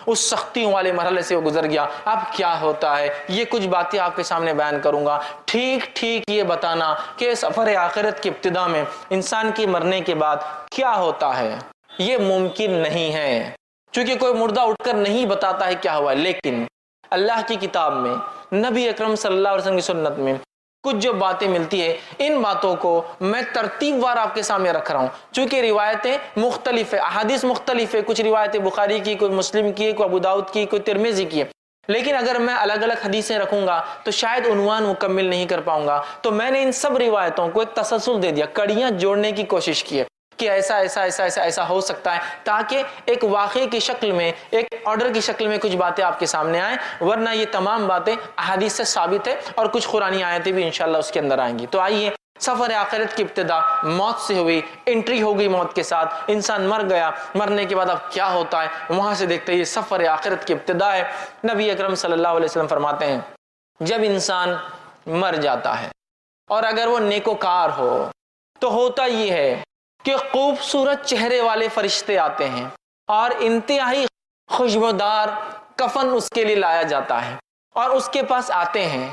اس سختیوں والے مرحلے سے وہ گزر گیا. اب کیا ہوتا ہے یہ کچھ باتیں آپ کے سامنے بیان کروں گا. ٹھیک یہ بتانا کہ سفر آخرت کی ابتدا میں انسان کی مرنے کے بعد کیا ہوتا ہے یہ ممکن نہیں ہے، چونکہ کوئی مردہ اٹھ کر نہیں بتاتا ہے کیا ہوا. لیکن اللہ کی کتاب میں، نبی اکرم صلی اللہ علیہ وسلم کی سنت میں کچھ جو باتیں ملتی ہے، ان باتوں کو میں ترتیب وار آپ کے سامنے رکھ رہا ہوں. چونکہ روایتیں مختلف ہیں، احادیث مختلف ہے، کچھ روایتیں بخاری کی، کوئی مسلم کی، کوئی ابو داؤد کی، کوئی ترمذی کی ہے. لیکن اگر میں الگ الگ حدیثیں رکھوں گا تو شاید عنوان مکمل نہیں کر پاؤں گا. تو میں نے ان سب روایتوں کو ایک تسلسل دے دیا، کڑیاں جوڑنے کی کوشش کی ہے کہ ایسا ایسا ایسا ایسا ایسا ہو سکتا ہے، تاکہ ایک واقعے کی شکل میں، ایک آرڈر کی شکل میں کچھ باتیں آپ کے سامنے آئیں. ورنہ یہ تمام باتیں احادیث سے ثابت ہے، اور کچھ قرآنی آیتیں بھی انشاءاللہ اس کے اندر آئیں گی. تو آئیے، سفر آخرت کی ابتدا موت سے ہوئی، انٹری ہو گئی موت کے ساتھ، انسان مر گیا. مرنے کے بعد اب کیا ہوتا ہے وہاں سے دیکھتے ہیں. یہ سفر آخرت کی ابتدا ہے. نبی اکرم صلی اللہ علیہ وسلم فرماتے ہیں جب انسان مر جاتا ہے اور اگر وہ نیکوکار ہو تو ہوتا یہ ہے کہ خوبصورت چہرے والے فرشتے آتے ہیں اور انتہائی خوشبودار کفن اس کے لیے لایا جاتا ہے، اور اس کے پاس آتے ہیں،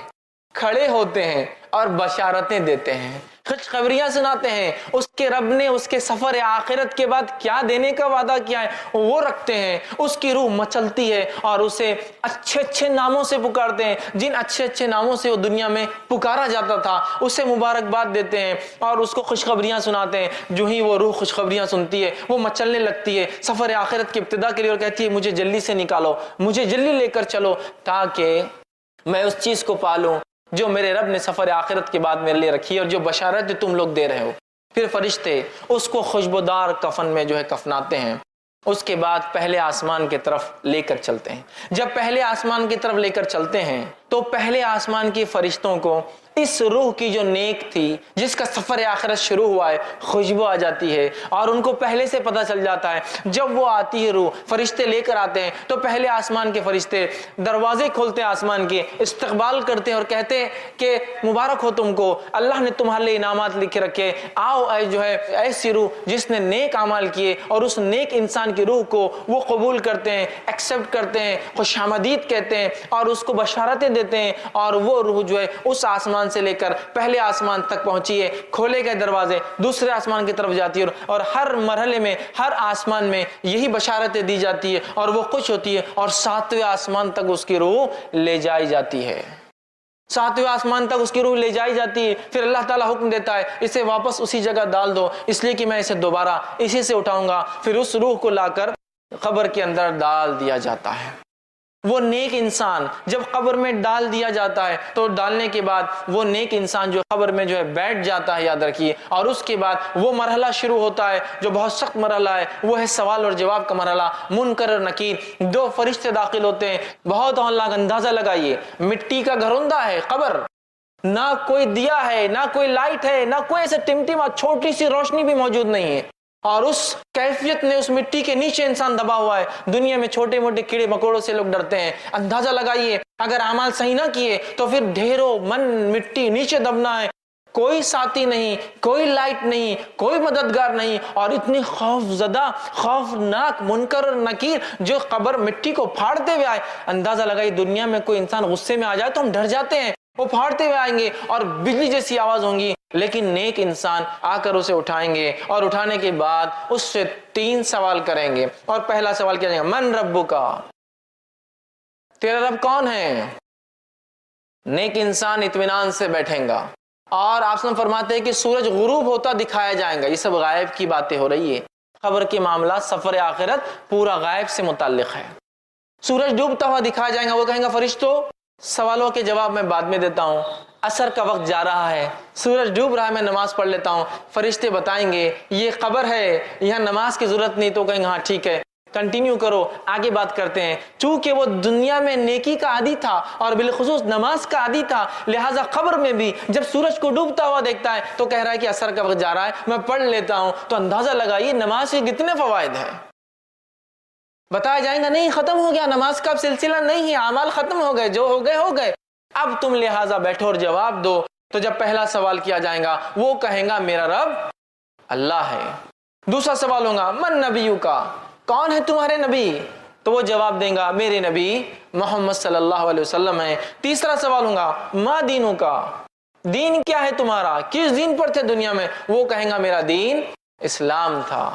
کھڑے ہوتے ہیں اور بشارتیں دیتے ہیں، خوشخبریاں سناتے ہیں. اس کے رب نے اس کے سفر آخرت کے بعد کیا دینے کا وعدہ کیا ہے وہ رکھتے ہیں. اس کی روح مچلتی ہے اور اسے اچھے اچھے ناموں سے پکارتے ہیں. جن اچھے اچھے ناموں سے وہ دنیا میں پکارا جاتا تھا اسے مبارکباد دیتے ہیں اور اس کو خوشخبریاں سناتے ہیں. جو ہی وہ روح خوشخبریاں سنتی ہے وہ مچلنے لگتی ہے سفر آخرت کی ابتدا کے لیے، اور کہتی ہے مجھے جلدی سے نکالو، مجھے جلدی لے کر چلو، تاکہ میں اس چیز کو پالوں جو میرے رب نے سفر آخرت کے بعد میرے لیے رکھی ہے اور جو بشارت تم لوگ دے رہے ہو. پھر فرشتے اس کو خوشبودار کفن میں جو ہے کفناتے ہیں. اس کے بعد پہلے آسمان کی طرف لے کر چلتے ہیں. جب پہلے آسمان کی طرف لے کر چلتے ہیں تو پہلے آسمان کے فرشتوں کو اس روح کی جو نیک تھی، جس کا سفر آخرت شروع ہوا ہے، خوشبو آ جاتی ہے اور ان کو پہلے سے پتہ چل جاتا ہے. جب وہ آتی ہے روح، فرشتے لے کر آتے ہیں تو پہلے آسمان کے فرشتے دروازے کھولتے ہیں، آسمان کے استقبال کرتے ہیں اور کہتے ہیں کہ مبارک ہو تم کو، اللہ نے تمہارے لیے انعامات لکھ رکھے. آؤ اے جو ہے ایسی روح جس نے نیک اعمال کیے، اور اس نیک انسان کی روح کو وہ قبول کرتے ہیں، ایکسیپٹ کرتے ہیں، خوش آمدید کہتے ہیں اور اس کو بشارتیں دیتے ہیں. اور وہ روح جو ہے اس آسمان سے لے کر پہلے آسمان تک پہنچی ہے، کھولے گئے دروازے دوسرے آسمان کی طرف جاتی ہے، اور ہر مرحلے میں، ہر آسمان میں یہی بشارتیں دی جاتی ہے اور وہ خوش ہوتی ہے، اور 7ویں آسمان تک اس کی روح لے جائی جاتی ہے. 7ویں آسمان تک اس کی روح لے جائی جاتی ہے. پھر اللہ تعالیٰ حکم دیتا ہے اسے واپس اسی جگہ ڈال دو، اس لیے کہ میں اسے دوبارہ اسی سے اٹھاؤں گا. پھر اس روح کو لا کر قبر کے اندر ڈال دیا جاتا ہے. وہ نیک انسان جب قبر میں ڈال دیا جاتا ہے تو ڈالنے کے بعد وہ نیک انسان جو قبر میں جو ہے بیٹھ جاتا ہے، یاد رکھیے. اور اس کے بعد وہ مرحلہ شروع ہوتا ہے جو بہت سخت مرحلہ ہے، وہ ہے سوال اور جواب کا مرحلہ. منکر اور نکیر 2 فرشتے داخل ہوتے ہیں. بہت اندازہ لگائیے، مٹی کا گھروندہ ہے قبر، نہ کوئی دیا ہے، نہ کوئی لائٹ ہے، نہ کوئی ایسے ٹمٹما چھوٹی سی روشنی بھی موجود نہیں ہے. اور اس کیفیت میں اس مٹی کے نیچے انسان دبا ہوا ہے. دنیا میں چھوٹے موٹے کیڑے مکوڑوں سے لوگ ڈرتے ہیں. اندازہ لگائیے اگر اعمال صحیح نہ کیے تو پھر ڈھیروں من مٹی نیچے دبنا ہے. کوئی ساتھی نہیں، کوئی لائٹ نہیں، کوئی مددگار نہیں، اور اتنی خوف زدہ، خوفناک منکر اور نکیر جو قبر مٹی کو پھاڑتے ہوئے آئے. اندازہ لگائیے دنیا میں کوئی انسان غصے میں آ جائے تو ہم ڈر جاتے ہیں، وہ پھاڑتے ہوئے آئیں گے اور بجلی جیسی آواز ہوں گی. لیکن نیک انسان آ کر اسے اٹھائیں گے اور اٹھانے کے بعد اس سے 3 سوال کریں گے. اور پہلا سوال کیا جائے گا، من ربک، تیرا رب کون ہے؟ نیک انسان اطمینان سے بیٹھیں گا. اور آپ سے فرماتے ہیں کہ سورج غروب ہوتا دکھایا جائے گا. یہ سب غائب کی باتیں ہو رہی ہے. خبر کے معاملات سفر آخرت پورا غائب سے متعلق ہے. سورج ڈوبتا ہوا دکھایا جائے گا. وہ کہیں گا فرشتوں سوالوں کے جواب میں بعد میں دیتا ہوں، عصر کا وقت جا رہا ہے، سورج ڈوب رہا ہے، میں نماز پڑھ لیتا ہوں. فرشتے بتائیں گے یہ قبر ہے، یہاں نماز کی ضرورت نہیں. تو کہیں گے ہاں ٹھیک ہے، کنٹینیو کرو، آگے بات کرتے ہیں. چونکہ وہ دنیا میں نیکی کا عادی تھا اور بالخصوص نماز کا عادی تھا، لہٰذا قبر میں بھی جب سورج کو ڈوبتا ہوا دیکھتا ہے تو کہہ رہا ہے کہ عصر کا وقت جا رہا ہے، میں پڑھ لیتا ہوں. تو اندازہ لگائیے نماز کے کتنے فوائد ہیں. بتایا جائیں گا نہیں ختم ہو گیا، نماز کا سلسلہ نہیں ہے، اعمال ختم ہو گئے، جو ہو گئے ہو گئے، اب تم لہٰذا بیٹھو اور جواب دو. تو جب پہلا سوال کیا جائے گا وہ کہیں گا میرا رب اللہ ہے. دوسرا سوال ہوگا من نبیک، کون ہے تمہارے نبی؟ تو وہ جواب دیں گا میرے نبی محمد صلی اللہ علیہ وسلم ہیں۔ تیسرا سوال ہوگا ما دینوں کا، دین کیا ہے تمہارا، کس دین پر تھے دنیا میں؟ وہ کہیں گا میرا دین اسلام تھا۔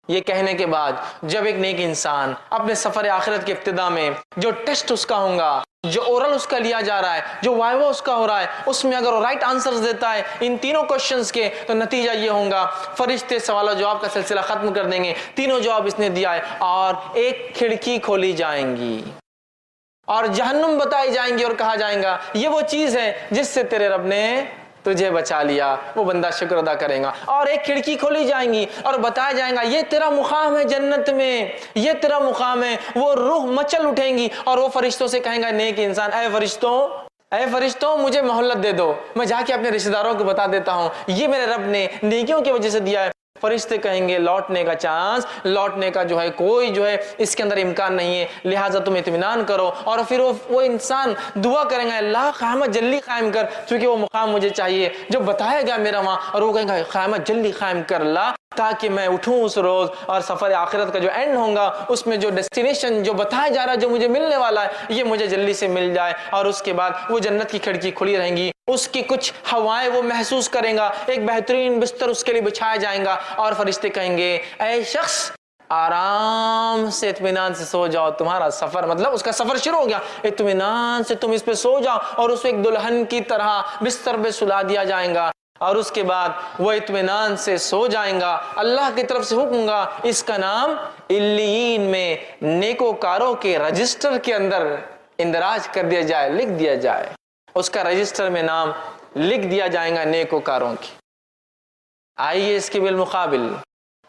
یہ کہنے کے بعد جب ایک نیک انسان اپنے سفر آخرت کے ابتدا میں جو ٹیسٹ اس کا ہوگا، جو اورل اس کا لیا جا رہا ہے، جو وائوا اس کا ہو رہا ہے، اس میں اگر وہ رائٹ آنسرز دیتا ہے ان تینوں کوشچنز کے، تو نتیجہ یہ ہوگا فرشتے سوال و جواب کا سلسلہ ختم کر دیں گے، تینوں جواب اس نے دیا ہے، اور ایک کھڑکی کھولی جائیں گی اور جہنم بتائی جائیں گی اور کہا جائیں گا یہ وہ چیز ہے جس سے تیرے رب نے تجھے بچا لیا۔ وہ بندہ شکر ادا کرے گا، اور ایک کھڑکی کھولی جائیں گی اور بتایا جائیں گا یہ تیرا مقام ہے جنت میں، یہ تیرا مقام ہے۔ وہ روح مچل اٹھیں گی اور وہ فرشتوں سے کہیں گا نیک انسان اے فرشتوں مجھے مہلت دے دو، میں جا کے اپنے رشتہ داروں کو بتا دیتا ہوں یہ میرے رب نے نیکیوں کی وجہ سے دیا ہے۔ فرشتے کہیں گے لوٹنے کا چانس، لوٹنے کا جو ہے کوئی جو ہے اس کے اندر امکان نہیں ہے، لہٰذا تم اطمینان کرو۔ اور پھر وہ انسان دعا کریں گے اللہ قیامت جلدی قائم کر، چونکہ وہ مقام مجھے چاہیے جو بتایا گیا میرا وہاں، اور وہ کہیں گا قیامت جلدی قائم کر اللہ تاکہ میں اٹھوں اس روز، اور سفر آخرت کا جو اینڈ ہوگا اس میں جو ڈیسٹینیشن جو بتایا جا رہا ہے جو مجھے ملنے والا ہے یہ مجھے جلدی سے مل جائے۔ اور اس کے بعد وہ جنت کی کھڑکی کھلی رہیں گی، اس کی کچھ ہوائیں وہ محسوس کریں گا، ایک بہترین بستر اس کے لیے بچھایا جائیں گا، اور فرشتے کہیں گے اے شخص آرام سے اطمینان سے سو جاؤ، تمہارا سفر مطلب اس کا سفر شروع ہو گیا، اطمینان سے تم اس پہ سو جاؤ، اور اسے ایک دلہن کی طرح بستر پہ سلا دیا جائے گا، اور اس کے بعد وہ اطمینان سے سو جائیں گا۔ اللہ کی طرف سے حکم گا اس کا نام علیین میں نیکوکاروں کے رجسٹر کے اندر اندراج کر دیا جائے، لکھ دیا جائے، اس کا رجسٹر میں نام لکھ دیا جائے گا نیکوکاروں کی۔ آئیے اس کے بالمقابل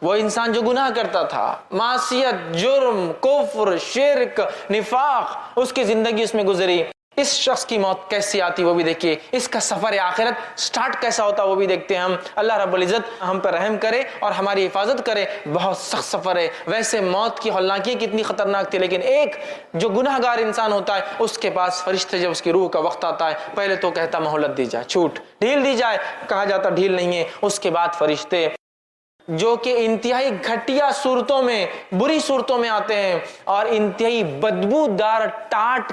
وہ انسان جو گناہ کرتا تھا، معصیت، جرم، کفر، شرک، نفاق، اس کی زندگی اس میں گزری، اس شخص کی موت کیسی آتی وہ بھی دیکھیے، اس کا سفر آخرت سٹارٹ کیسا ہوتا وہ بھی دیکھتے ہیں ہم۔ اللہ رب العزت ہم پر رحم کرے اور ہماری حفاظت کرے۔ بہت سخت سفر ہے، ویسے موت کی ہولناکی کتنی خطرناک تھی، لیکن ایک جو گناہ گار انسان ہوتا ہے اس کے پاس فرشتے جب اس کی روح کا وقت آتا ہے پہلے تو کہتا مہلت دی جائے، چھوٹ ڈھیل دی جائے، کہا جاتا ڈھیل نہیں ہے۔ اس کے بعد فرشتے جو کہ انتہائی گھٹیا صورتوں میں، بری صورتوں میں آتے ہیں، اور انتہائی بدبودار ٹاٹ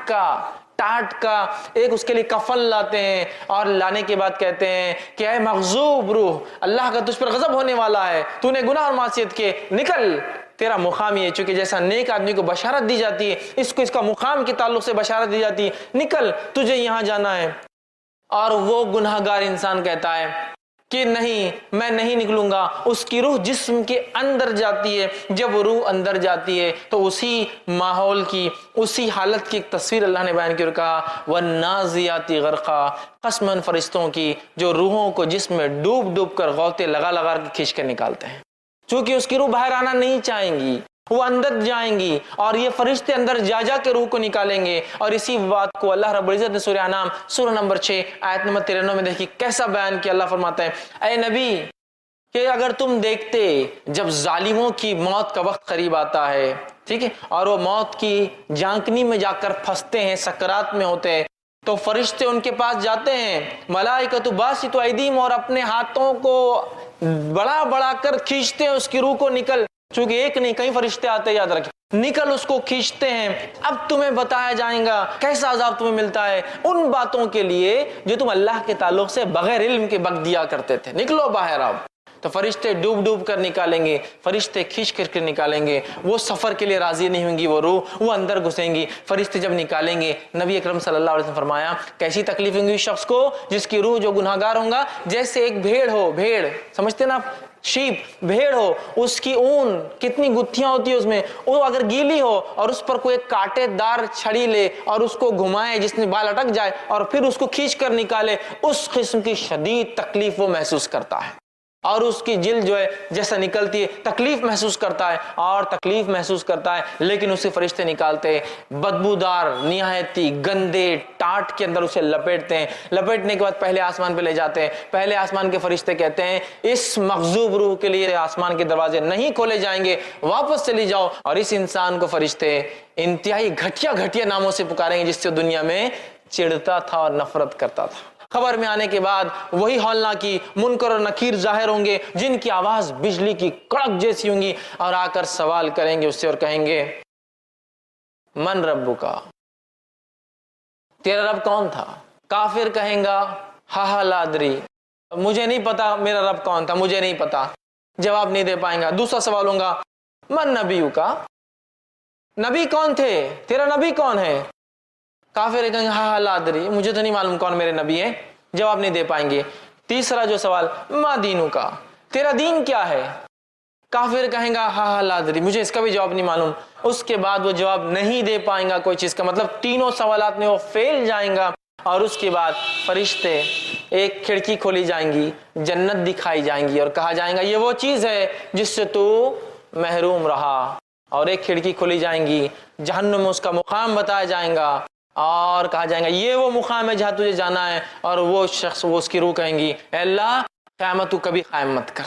کا ایک اس کے لیے کفن لاتے ہیں، اور لانے کے بعد کہتے ہیں کہ اے مغضوب روح، اللہ کا تجھ پر غضب ہونے والا ہے، تو نے گناہ اور معصیت کیے، نکل، تیرا مقام یہ ہے۔ چونکہ جیسا نیک آدمی کو بشارت دی جاتی ہے اس کو اس کا مقام کے تعلق سے بشارت دی جاتی ہے، نکل تجھے یہاں جانا ہے۔ اور وہ گناہ گار انسان کہتا ہے کہ نہیں میں نہیں نکلوں گا۔ اس کی روح جسم کے اندر جاتی ہے، جب وہ روح اندر جاتی ہے تو اسی ماحول کی، اسی حالت کی ایک تصویر اللہ نے بیان کی اور کہا وَالنَّازِعَاتِ غَرْقًا، قسماً فرشتوں کی جو روحوں کو جسم میں ڈوب ڈوب کر غوطے لگا لگا کر کھینچ کر نکالتے ہیں، چونکہ اس کی روح باہر آنا نہیں چاہیں گی، وہ اندر جائیں گی، اور یہ فرشتے اندر جا جا کے روح کو نکالیں گے۔ اور اسی بات کو اللہ رب العزت نے سورہ انعام سورہ نمبر 6 آیت نمبر 93 میں دیکھیے کیسا بیان کیا۔ اللہ فرماتا ہے اے نبی کہ اگر تم دیکھتے جب ظالموں کی موت کا وقت قریب آتا ہے، ٹھیک ہے، اور وہ موت کی جھانکنی میں جا کر پھنستے ہیں، سکرات میں ہوتے ہیں، تو فرشتے ان کے پاس جاتے ہیں، ملائکۃ باسطو ایدیہم، اور اپنے ہاتھوں کو بڑا بڑا کر کھینچتے ہیں اس کی روح کو، نکل، چونکہ ایک نہیں کئی فرشتے آتے، یاد رکھیں، نکل، اس کو کھینچتے ہیں۔ اب تمہیں بتایا جائے گا کیسا عذاب تمہیں ملتا ہے ان باتوں کے لیے جو تم اللہ کے تعلق سے بغیر علم کے بک دیا کرتے تھے، نکلو باہر اب۔ تو فرشتے ڈوب ڈوب کر نکالیں گے، فرشتے کھینچ کر نکالیں گے، وہ سفر کے لیے راضی نہیں ہوں گی، وہ روح وہ اندر گھسیں گی۔ فرشتے جب نکالیں گے، نبی اکرم صلی اللہ علیہ وسلم فرمایا کیسی تکلیف ہوں گی اس شخص کو جس کی روح جو گناہگار ہوں گا، جیسے ایک بھیڑ ہو، بھیڑ سمجھتے نا آپ، شیپ، بھیڑ ہو، اس کی اون کتنی گتھیاں ہوتی ہے اس میں، وہ اگر گیلی ہو اور اس پر کوئی کانٹے دار چھڑی لے اور اس کو گھمائے جس میں بال اٹک جائے اور پھر اس کو کھینچ کر نکالے، اس قسم کی شدید تکلیف وہ محسوس کرتا ہے، اور اس کی جلد جو ہے جیسا نکلتی ہے تکلیف محسوس کرتا ہے، اور تکلیف محسوس کرتا ہے، لیکن اسے فرشتے نکالتے بدبودار نہایتی گندے ٹاٹ کے اندر اسے لپیٹتے ہیں، لپیٹنے کے بعد پہلے آسمان پہ لے جاتے ہیں۔ پہلے آسمان کے فرشتے کہتے ہیں اس مغضوب روح کے لیے آسمان کے دروازے نہیں کھولے جائیں گے، واپس چلی جاؤ، اور اس انسان کو فرشتے انتہائی گھٹیا ناموں سے پکاریں گے جس سے دنیا میں چڑھتا تھا اور نفرت کرتا تھا۔ خبر میں آنے کے بعد وہی ہولناکی منکر اور نکیر ظاہر ہوں گے جن کی آواز بجلی کی کڑک جیسی ہوں گی، اور آ کر سوال کریں گے اس سے اور کہیں گے من ربکا، تیرا رب کون تھا؟ کافر کہیں گا ہا ہا لا ادری، مجھے نہیں پتا میرا رب کون تھا، مجھے نہیں پتا، جواب نہیں دے پائیں گا۔ دوسرا سوال ہوگا من نبیکا، نبی کون تھے، تیرا نبی کون ہے؟ کافر کہیں گے ہا ہا لا ادری، مجھے تو نہیں معلوم کون میرے نبی ہیں، جواب نہیں دے پائیں گے۔ تیسرا جو سوال ما دینکا، تیرا دین کیا ہے؟ کافر کہیں گا ہا ہا لا ادری، مجھے اس کا بھی جواب نہیں معلوم۔ اس کے بعد وہ جواب نہیں دے پائیں گا کوئی چیز کا، مطلب تینوں سوالات میں وہ فیل جائیں گا۔ اور اس کے بعد فرشتے، ایک کھڑکی کھولی جائیں گی، جنت دکھائی جائیں گی اور کہا جائیں گا یہ وہ چیز ہے جس سے تو محروم رہا، اور ایک کھڑکی کھولی جائیں گی، جہنم میں اس کا مقام بتایا جائیں گا اور کہا جائیں گا یہ وہ مقام ہے جہاں تجھے جانا ہے، اور وہ شخص، وہ اس کی روح کہیں گی اے اللہ قیامت تو کبھی قائم مت کر،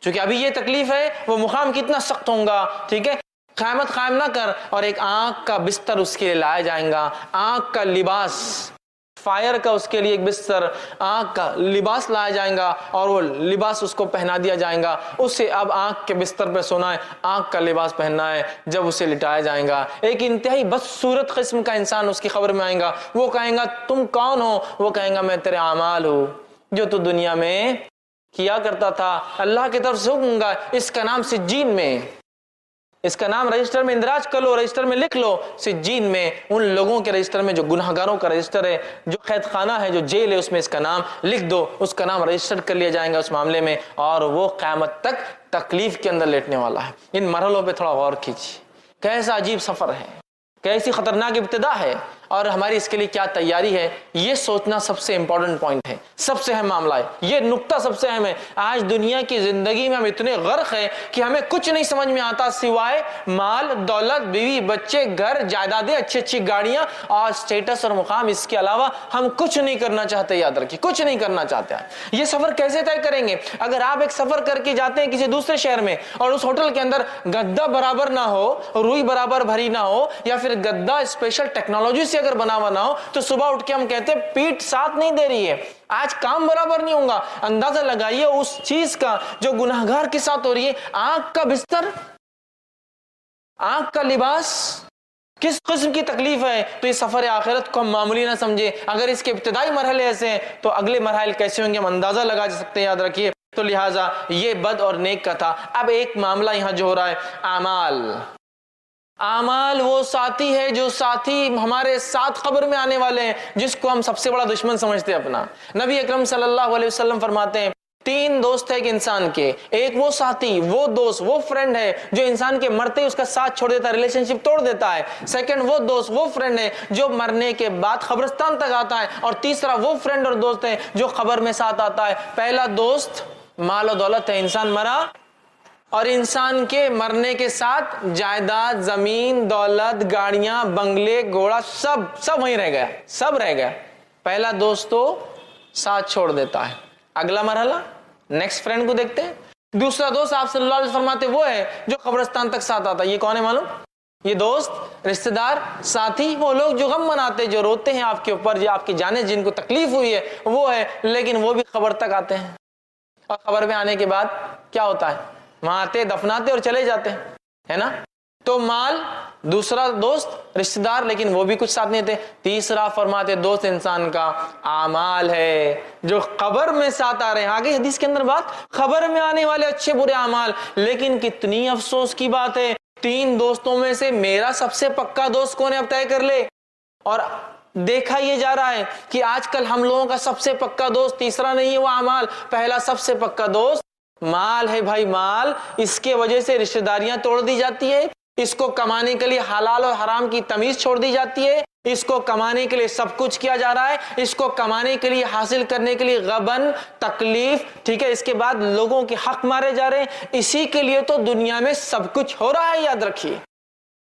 چونکہ ابھی یہ تکلیف ہے، وہ مقام کتنا سخت ہوگا، ٹھیک ہے، قیامت قائم نہ کر۔ اور ایک آنکھ کا بستر اس کے لیے لایا جائیں گا، آنکھ کا لباس، فائر کا اس کے لیے ایک بستر، آنکھ کا لباس لایا جائیں گا اور وہ لباس اس کو پہنا دیا جائیں گا، اسے اب آنکھ کے بستر پہ سونا ہے، آنکھ کا لباس پہننا ہے۔ جب اسے لٹایا جائیں گا، ایک انتہائی بدصورت قسم کا انسان اس کی خبر میں آئے گا، وہ کہیں گا تم کون ہو؟ وہ کہیں گا میں تیرے اعمال ہوں جو تو دنیا میں کیا کرتا تھا، اللہ کی طرف سے حکم گا، اس کا نام سجین میں، اس کا نام رجسٹر میں اندراج کر لو، رجسٹر میں لکھ لو، سجین میں، ان لوگوں کے رجسٹر میں جو گناہگاروں کا رجسٹر ہے، جو قید خانہ ہے، جو جیل ہے، اس میں اس کا نام لکھ دو، اس کا نام رجسٹر کر لیا جائے گا اس معاملے میں، اور وہ قیامت تک تکلیف کے اندر لیٹنے والا ہے۔ ان مرحلوں پہ تھوڑا غور کیجیے، کیسا عجیب سفر ہے، کیسی خطرناک ابتدا ہے، اور ہماری اس کے لیے کیا تیاری ہے، یہ سوچنا سب سے امپورٹنٹ پوائنٹ ہے، سب سے اہم معاملہ ہے، یہ نقطہ سب سے اہم ہے۔ آج دنیا کی زندگی میں ہم اتنے غرق ہیں کہ ہمیں کچھ نہیں سمجھ میں آتا سوائے مال، دولت، بیوی، بچے، گھر، جائیدادیں، اچھی اچھی گاڑیاں اور اسٹیٹس اور مقام، اس کے علاوہ ہم کچھ نہیں کرنا چاہتے، یاد رکھیے کچھ نہیں کرنا چاہتے ہیں۔ یہ سفر کیسے طے کریں گے؟ اگر آپ ایک سفر کر کے جاتے ہیں کسی دوسرے شہر میں اور اس ہوٹل کے اندر گدا برابر نہ ہو، روئی برابر بھری نہ ہو، یا پھر گدا اسپیشل ٹیکنالوجی سے اگر بنا ہوا نہ ہو، تو صبح اٹھ کے ہم کہتے ہیں پیٹ ساتھ نہیں دے رہی ہے، آج کام برابر نہیں ہوگا۔ اندازہ لگائیے اس چیز کا جو گناہگار کے ساتھ ہو رہی ہے، آنکھ کا بستر، آنکھ کا لباس، کس قسم کی تکلیف ہے۔ تو یہ سفر آخرت کو ہم معمولی نہ سمجھے، اگر اس کے ابتدائی مرحلے ایسے ہیں تو اگلے مراحل کیسے ہوں گے ہم اندازہ لگا سکتے ہیں، یاد رکھیے۔ تو لہٰذا یہ بد اور نیک کا تھا۔ اب ایک معاملہ یہاں جو ہو رہا ہے، اعمال، اعمال وہ ساتھی ہے جو ساتھی ہمارے ساتھ قبر میں آنے والے ہیں، جس کو ہم سب سے بڑا دشمن سمجھتے ہیں اپنا۔ نبی اکرم صلی اللہ علیہ وسلم فرماتے ہیں تین دوست ہے ایک انسان کے، ایک وہ ساتھی، وہ دوست، وہ فرینڈ ہے جو انسان کے مرتے اس کا ساتھ چھوڑ دیتا ہے، ریلیشن شپ توڑ دیتا ہے۔ سیکنڈ وہ دوست، وہ فرینڈ ہے جو مرنے کے بعد قبرستان تک آتا ہے، اور تیسرا وہ فرینڈ اور دوست ہے جو قبر میں ساتھ آتا ہے۔ پہلا دوست مال و دولت ہے، انسان مرا اور انسان کے مرنے کے ساتھ جائیداد، زمین، دولت، گاڑیاں، بنگلے، گھوڑا، سب وہیں رہ گیا، سب رہ گیا۔ پہلا دوست تو ساتھ چھوڑ دیتا ہے۔ اگلا مرحلہ نیکسٹ فرینڈ کو دیکھتے ہیں۔ دوسرا دوست آپ صلی اللہ علیہ وسلم فرماتے وہ ہے جو قبرستان تک ساتھ آتا ہے۔ یہ کون ہے معلوم؟ یہ دوست، رشتہ دار، ساتھی، وہ لوگ جو غم مناتے، جو روتے ہیں آپ کے اوپر، جو آپ کی جانیں جن کو تکلیف ہوئی ہے، وہ ہے، لیکن وہ بھی قبر تک آتے ہیں، اور قبر میں آنے کے بعد کیا ہوتا ہے؟ وہاں آتے، دفناتے اور چلے جاتے ہیں، ہے نا؟ تو مال، دوسرا دوست، رشتہ دار، لیکن وہ بھی کچھ ساتھ نہیں تھے۔ تیسرا فرماتے دوست انسان کا اعمال ہے جو قبر میں ساتھ آ رہے ہیں۔ آگے حدیث کے اندر بات، قبر میں آنے والے اچھے برے اعمال، لیکن کتنی افسوس کی بات ہے، تین دوستوں میں سے میرا سب سے پکا دوست کون ہے اب طے کر لے۔ اور دیکھا یہ جا رہا ہے کہ آج کل ہم لوگوں کا سب سے پکا دوست تیسرا نہیں ہے وہ اعمال، پہلا سب سے پکا دوست مال ہے۔ بھائی مال، اس کے وجہ سے رشتہ داریاں توڑ دی جاتی ہے، اس کو کمانے کے لیے حلال اور حرام کی تمیز چھوڑ دی جاتی ہے، اس کو کمانے کے لیے سب کچھ کیا جا رہا ہے، اس کو کمانے کے لیے، حاصل کرنے کے لیے غبن، تکلیف، ٹھیک ہے، اس کے بعد لوگوں کے حق مارے جا رہے ہیں، اسی کے لیے تو دنیا میں سب کچھ ہو رہا ہے، یاد رکھیے۔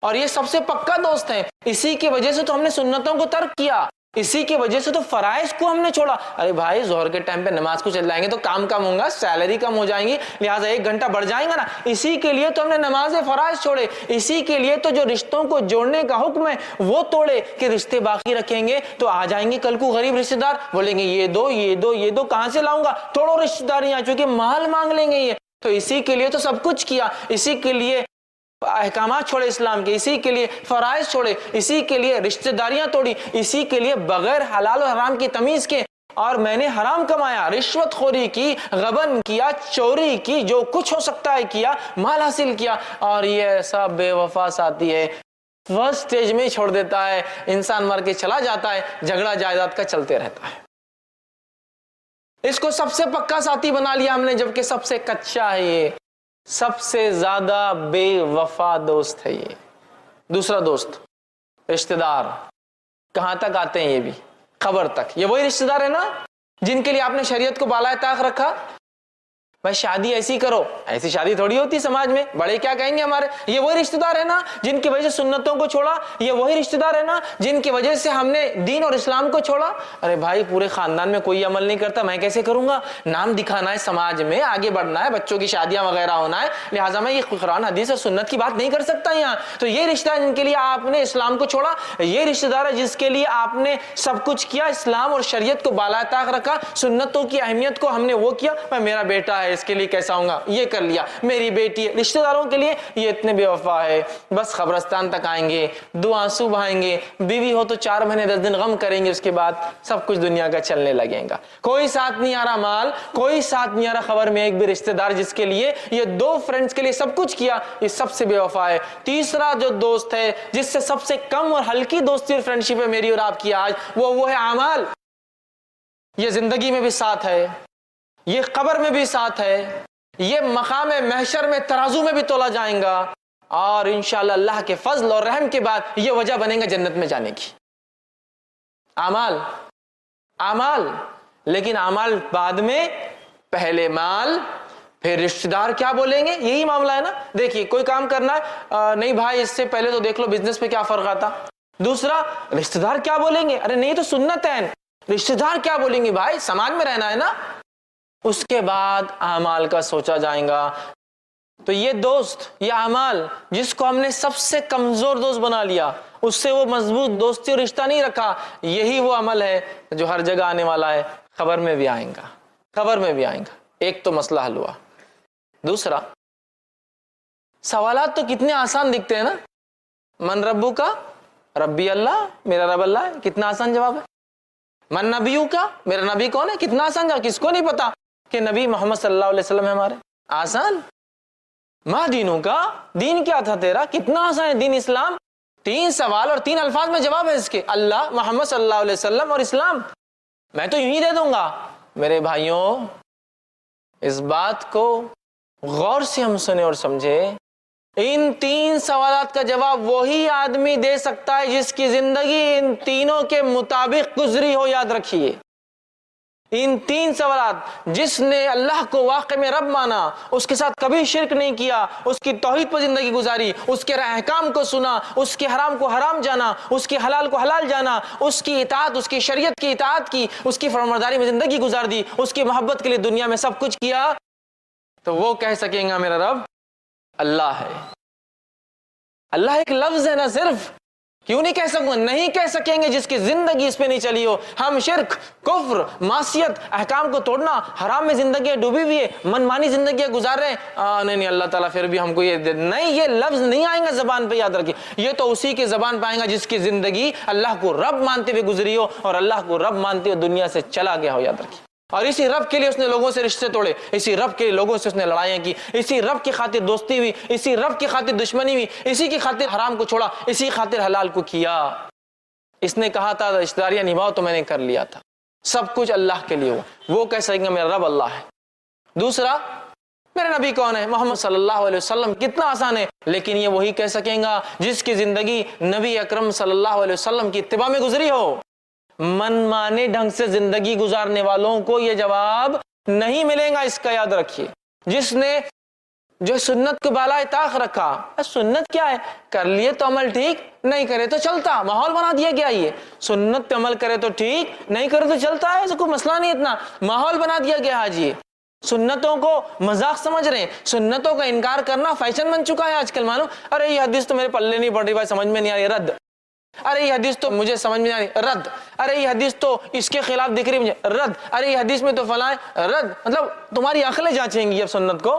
اور یہ سب سے پکا دوست ہے، اسی کی وجہ سے تو ہم نے سنتوں کو ترک کیا، اسی کی وجہ سے تو فرائض کو ہم نے چھوڑا۔ ارے بھائی ظہر کے ٹائم پہ نماز کو چل جائیں گے تو کام کم ہوگا، سیلری کم ہو جائیں گی، لہٰذا 1 گھنٹہ بڑھ جائیں گا نا، اسی کے لیے تو ہم نے نماز فرائض چھوڑے، اسی کے لیے تو جو رشتوں کو جوڑنے کا حکم ہے وہ توڑے کہ رشتے باقی رکھیں گے تو آ جائیں گے کل کو غریب رشتہ دار، بولیں گے یہ دو یہ دو یہ دو، کہاں سے لاؤں گا، توڑو رشتہ داریاں، چونکہ مال مانگ لیں گے یہ۔ تو اسی کے لیے تو سب کچھ کیا، اسی کے لیے احکامات چھوڑے اسلام کے، اسی کے لیے فرائض چھوڑے، اسی کے لیے رشتہ داریاں توڑی، اسی کے لیے بغیر حلال و حرام کی تمیز کے، اور میں نے حرام کمایا، رشوت خوری کی، غبن کیا، چوری کی، جو کچھ ہو سکتا ہے کیا، مال حاصل کیا، اور یہ ایسا بے وفا ساتھی ہے، فرسٹ سٹیج میں چھوڑ دیتا ہے، انسان مر کے چلا جاتا ہے، جھگڑا جائیداد کا چلتے رہتا ہے۔ اس کو سب سے پکا ساتھی بنا لیا ہم نے، جبکہ سب سے کچا ہے، یہ سب سے زیادہ بے وفا دوست ہے یہ۔ دوسرا دوست رشتہ دار، کہاں تک آتے ہیں یہ بھی؟ قبر تک۔ یہ وہی رشتہ دار ہے نا جن کے لیے آپ نے شریعت کو بالائے طاق رکھا؟ بھائی شادی ایسی کرو، ایسی شادی تھوڑی ہوتی سماج میں، بڑے کیا کہیں گے ہمارے؟ یہ وہی رشتہ دار ہے نا جن کی وجہ سے سنتوں کو چھوڑا؟ یہ وہی رشتہ دار ہے نا جن کی وجہ سے ہم نے دین اور اسلام کو چھوڑا؟ ارے بھائی پورے خاندان میں کوئی عمل نہیں کرتا، میں کیسے کروں گا؟ نام دکھانا ہے سماج میں، آگے بڑھنا ہے، بچوں کی شادیاں وغیرہ ہونا ہے، لہٰذا میں یہ قرآن حدیث اور سنت کی بات نہیں کر سکتا یہاں۔ تو یہ رشتہ ہے جن کے لیے آپ نے اسلام کو چھوڑا، یہ رشتہ دار ہے جس کے لیے آپ نے سب کچھ کیا، اسلام اور شریعت کو بالائے طاق رکھا، سنتوں کی اہمیت کو ہم نے وہ کیا، میں میرا بیٹا ہے اس کے لیے کیسا ہوں گا، یہ کر لیا، میری بیٹی ہے۔ رشتہ داروں کے لیے یہ اتنے بے وفا ہے، بس قبرستان تک آئیں گے، دو آنسو بہائیں گے، بیوی ہو تو 4 مہینے 10 دن غم کریں گے، اس کے بعد سب کچھ دنیا کا چلنے لگے گا۔ کوئی ساتھ نہیں آ رہا مال، کوئی ساتھ نہیں آ رہا خبر میں، ایک بھی رشتہ دار جس کے لیے یہ 2 فرینڈز کے لیے سب کچھ کیا، یہ سب سے بے وفا ہے۔ تیسرا جو دوست ہے جس سے سب سے کم اور ہلکی دوستی اور فرینڈشپ ہے میری اور آپ کی آج، وہ ہے اعمال۔ یہ زندگی میں بھی ساتھ ہے، یہ قبر میں بھی ساتھ ہے، یہ مقام محشر میں ترازو میں بھی تولا جائیں گا، اور انشاءاللہ اللہ کے فضل اور رحم کے بعد یہ وجہ بنے گا جنت میں جانے کی۔ اعمال، اعمال، لیکن اعمال بعد میں، پہلے مال، پھر رشتہ دار کیا بولیں گے، یہی معاملہ ہے نا۔ دیکھیے کوئی کام کرنا ہے، نہیں بھائی اس سے پہلے تو دیکھ لو بزنس پہ کیا فرق آتا۔ دوسرا رشتہ دار کیا بولیں گے، ارے نہیں تو سنت ہے، رشتہ دار کیا بولیں گے، بھائی سماج میں رہنا ہے نا۔ اس کے بعد اعمال کا سوچا جائیں گا۔ تو یہ دوست، یہ اعمال جس کو ہم نے سب سے کمزور دوست بنا لیا، اس سے وہ مضبوط دوستی اور رشتہ نہیں رکھا، یہی وہ عمل ہے جو ہر جگہ آنے والا ہے، خبر میں بھی آئیں گا، خبر میں بھی آئیں گا۔ ایک تو مسئلہ حل ہوا۔ دوسرا، سوالات تو کتنے آسان دکھتے ہیں نا، من ربو کا، ربی اللہ، میرا رب اللہ ہے، کتنا آسان جواب ہے۔ من نبیو کا، میرا نبی کون ہے، کتنا آسان جواب، کس کو نہیں پتا کہ نبی محمد صلی اللہ علیہ وسلم ہے ہمارے، آسان۔ ما دینوں کا، دین کیا تھا تیرا، کتنا آسان ہے دین اسلام۔ 3 سوال اور 3 الفاظ میں جواب ہے اس کے، اللہ، محمد صلی اللہ علیہ وسلم اور اسلام، میں تو یوں ہی دے دوں گا۔ میرے بھائیوں اس بات کو غور سے ہم سنیں اور سمجھے، ان 3 سوالات کا جواب وہی آدمی دے سکتا ہے جس کی زندگی ان تینوں کے مطابق گزری ہو، یاد رکھیے۔ ان 3 سوالات، جس نے اللہ کو واقع میں رب مانا، اس کے ساتھ کبھی شرک نہیں کیا، اس کی توحید پر زندگی گزاری، اس کے احکام کو سنا، اس کے حرام کو حرام جانا، اس کے حلال کو حلال جانا، اس کی اطاعت، اس کی شریعت کی اطاعت کی، اس کی فرمانبرداری میں زندگی گزار دی، اس کی محبت کے لیے دنیا میں سب کچھ کیا، تو وہ کہہ سکیں گا میرا رب اللہ ہے۔ اللہ ایک لفظ ہے نا صرف، کیوں نہیں کہہ سکوں گا؟ نہیں کہہ سکیں گے جس کی زندگی اس پہ نہیں چلی ہو۔ ہم شرک، کفر، معصیت، احکام کو توڑنا، حرام میں زندگیاں ڈوبی ہوئی ہے، من مانی زندگیاں گزار رہے ہیں، نہیں اللہ تعالیٰ پھر بھی ہم کو یہ نہیں، یہ لفظ نہیں آئیں گا زبان پہ، یاد رکھیے۔ یہ تو اسی کی زبان پہ آئیں گا جس کی زندگی اللہ کو رب مانتے ہوئے گزری ہو، اور اللہ کو رب مانتے ہوئے دنیا سے چلا گیا ہو، یاد رکھیے۔ اور اسی رب کے لیے اس نے لوگوں سے رشتے توڑے، اسی رب کے لیے لوگوں سے اس نے لڑائیاں کی، اسی رب کی خاطر دوستی ہوئی، اسی رب کی خاطر دشمنی ہوئی، اسی کی خاطر حرام کو چھوڑا، اسی خاطر حلال کو کیا۔ اس نے کہا تھا رشتہ داریاں نبھاؤ، تو میں نے کر لیا تھا، سب کچھ اللہ کے لیے ہوا، وہ کہہ سکیں گے میرا رب اللہ ہے۔ دوسرا، میرا نبی کون ہے، محمد صلی اللہ علیہ وسلم، کتنا آسان ہے، لیکن یہ وہی کہہ سکیں گا جس کی زندگی نبی اکرم صلی اللہ علیہ وسلم کی اتباع میں گزری ہو۔ من مانے ڈھنگ سے زندگی گزارنے والوں کو یہ جواب نہیں ملے گا، اس کا یاد رکھیے۔ جس نے جو سنت کو بالائے طاق رکھا، سنت کیا ہے، کر لیے تو عمل ٹھیک، نہیں کرے تو چلتا، ماحول بنا دیا گیا، یہ سنت پہ عمل کرے تو ٹھیک، نہیں کرے تو چلتا ہے، ایسا کوئی مسئلہ نہیں، اتنا ماحول بنا دیا گیا آج۔ یہ سنتوں کو مذاق سمجھ رہے ہیں، سنتوں کا انکار کرنا فیشن بن چکا ہے آج کل، معلوم، ارے یہ حدیث تو میرے پلے نہیں پڑ رہی بھائی، سمجھ میں نہیں آ رہی، رد، ارے یہ حدیث تو مجھے سمجھ میں نہیں آ رہی، رد، ارے یہ حدیث تو اس کے خلاف دکھ رہی مجھے، رد، ارے یہ حدیث میں تو فلاں، رد۔ مطلب تمہاری عقلیں جانچیں گی اب سنت کو،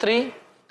3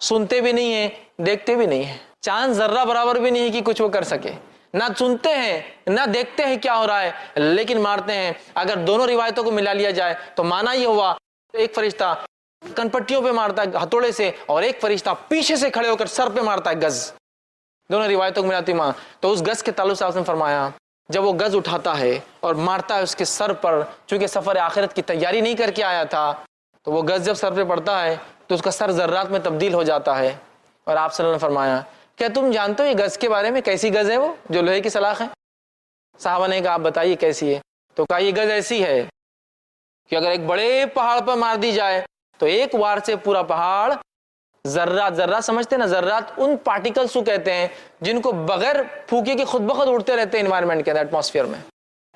سنتے بھی نہیں ہیں, دیکھتے بھی نہیں ہیں. چاند ذرہ برابر بھی نہیں ہے کہ کچھ وہ کر سکے. نہ سنتے ہیں نہ دیکھتے ہیں کیا ہو رہا ہے, لیکن مارتے ہیں. اگر دونوں روایتوں کو ملا لیا جائے تو مانا یہ ہوا ایک فرشتہ کنپٹیوں پہ مارتا ہے ہتھوڑے سے, اور ایک فرشتہ پیچھے سے کھڑے ہو کر سر پہ مارتا ہے گز. دونوں روایتوں کو ملاتی ماں. تو اس گز کے تعلق سے آپ نے فرمایا جب وہ گز اٹھاتا ہے اور مارتا ہے اس کے سر پر, چونکہ سفر آخرت کی تیاری نہیں کر کے آیا تھا, تو وہ گز جب سر پہ پڑتا ہے تو اس کا سر ذرات میں تبدیل ہو جاتا ہے. اور آپ صلی اللہ علیہ وسلم نے فرمایا کیا تم جانتے ہو یہ گز کے بارے میں, کیسی گز ہے وہ جو لوہے کی سلاخ ہے؟ صحابہ نے کہا آپ بتائیے کیسی ہے. تو کہا یہ گز ایسی ہے کہ اگر ایک بڑے پہاڑ پر مار دی جائے تو ایک وار سے پورا پہاڑ ذرات, ذرات سمجھتے ہیں نا, ذرات ان پارٹیکلز کو کہتے ہیں جن کو بغیر پھونکے کے خود بخود اڑتے رہتے ہیں انوائرمنٹ کے اندر, ایٹماسفیئر میں,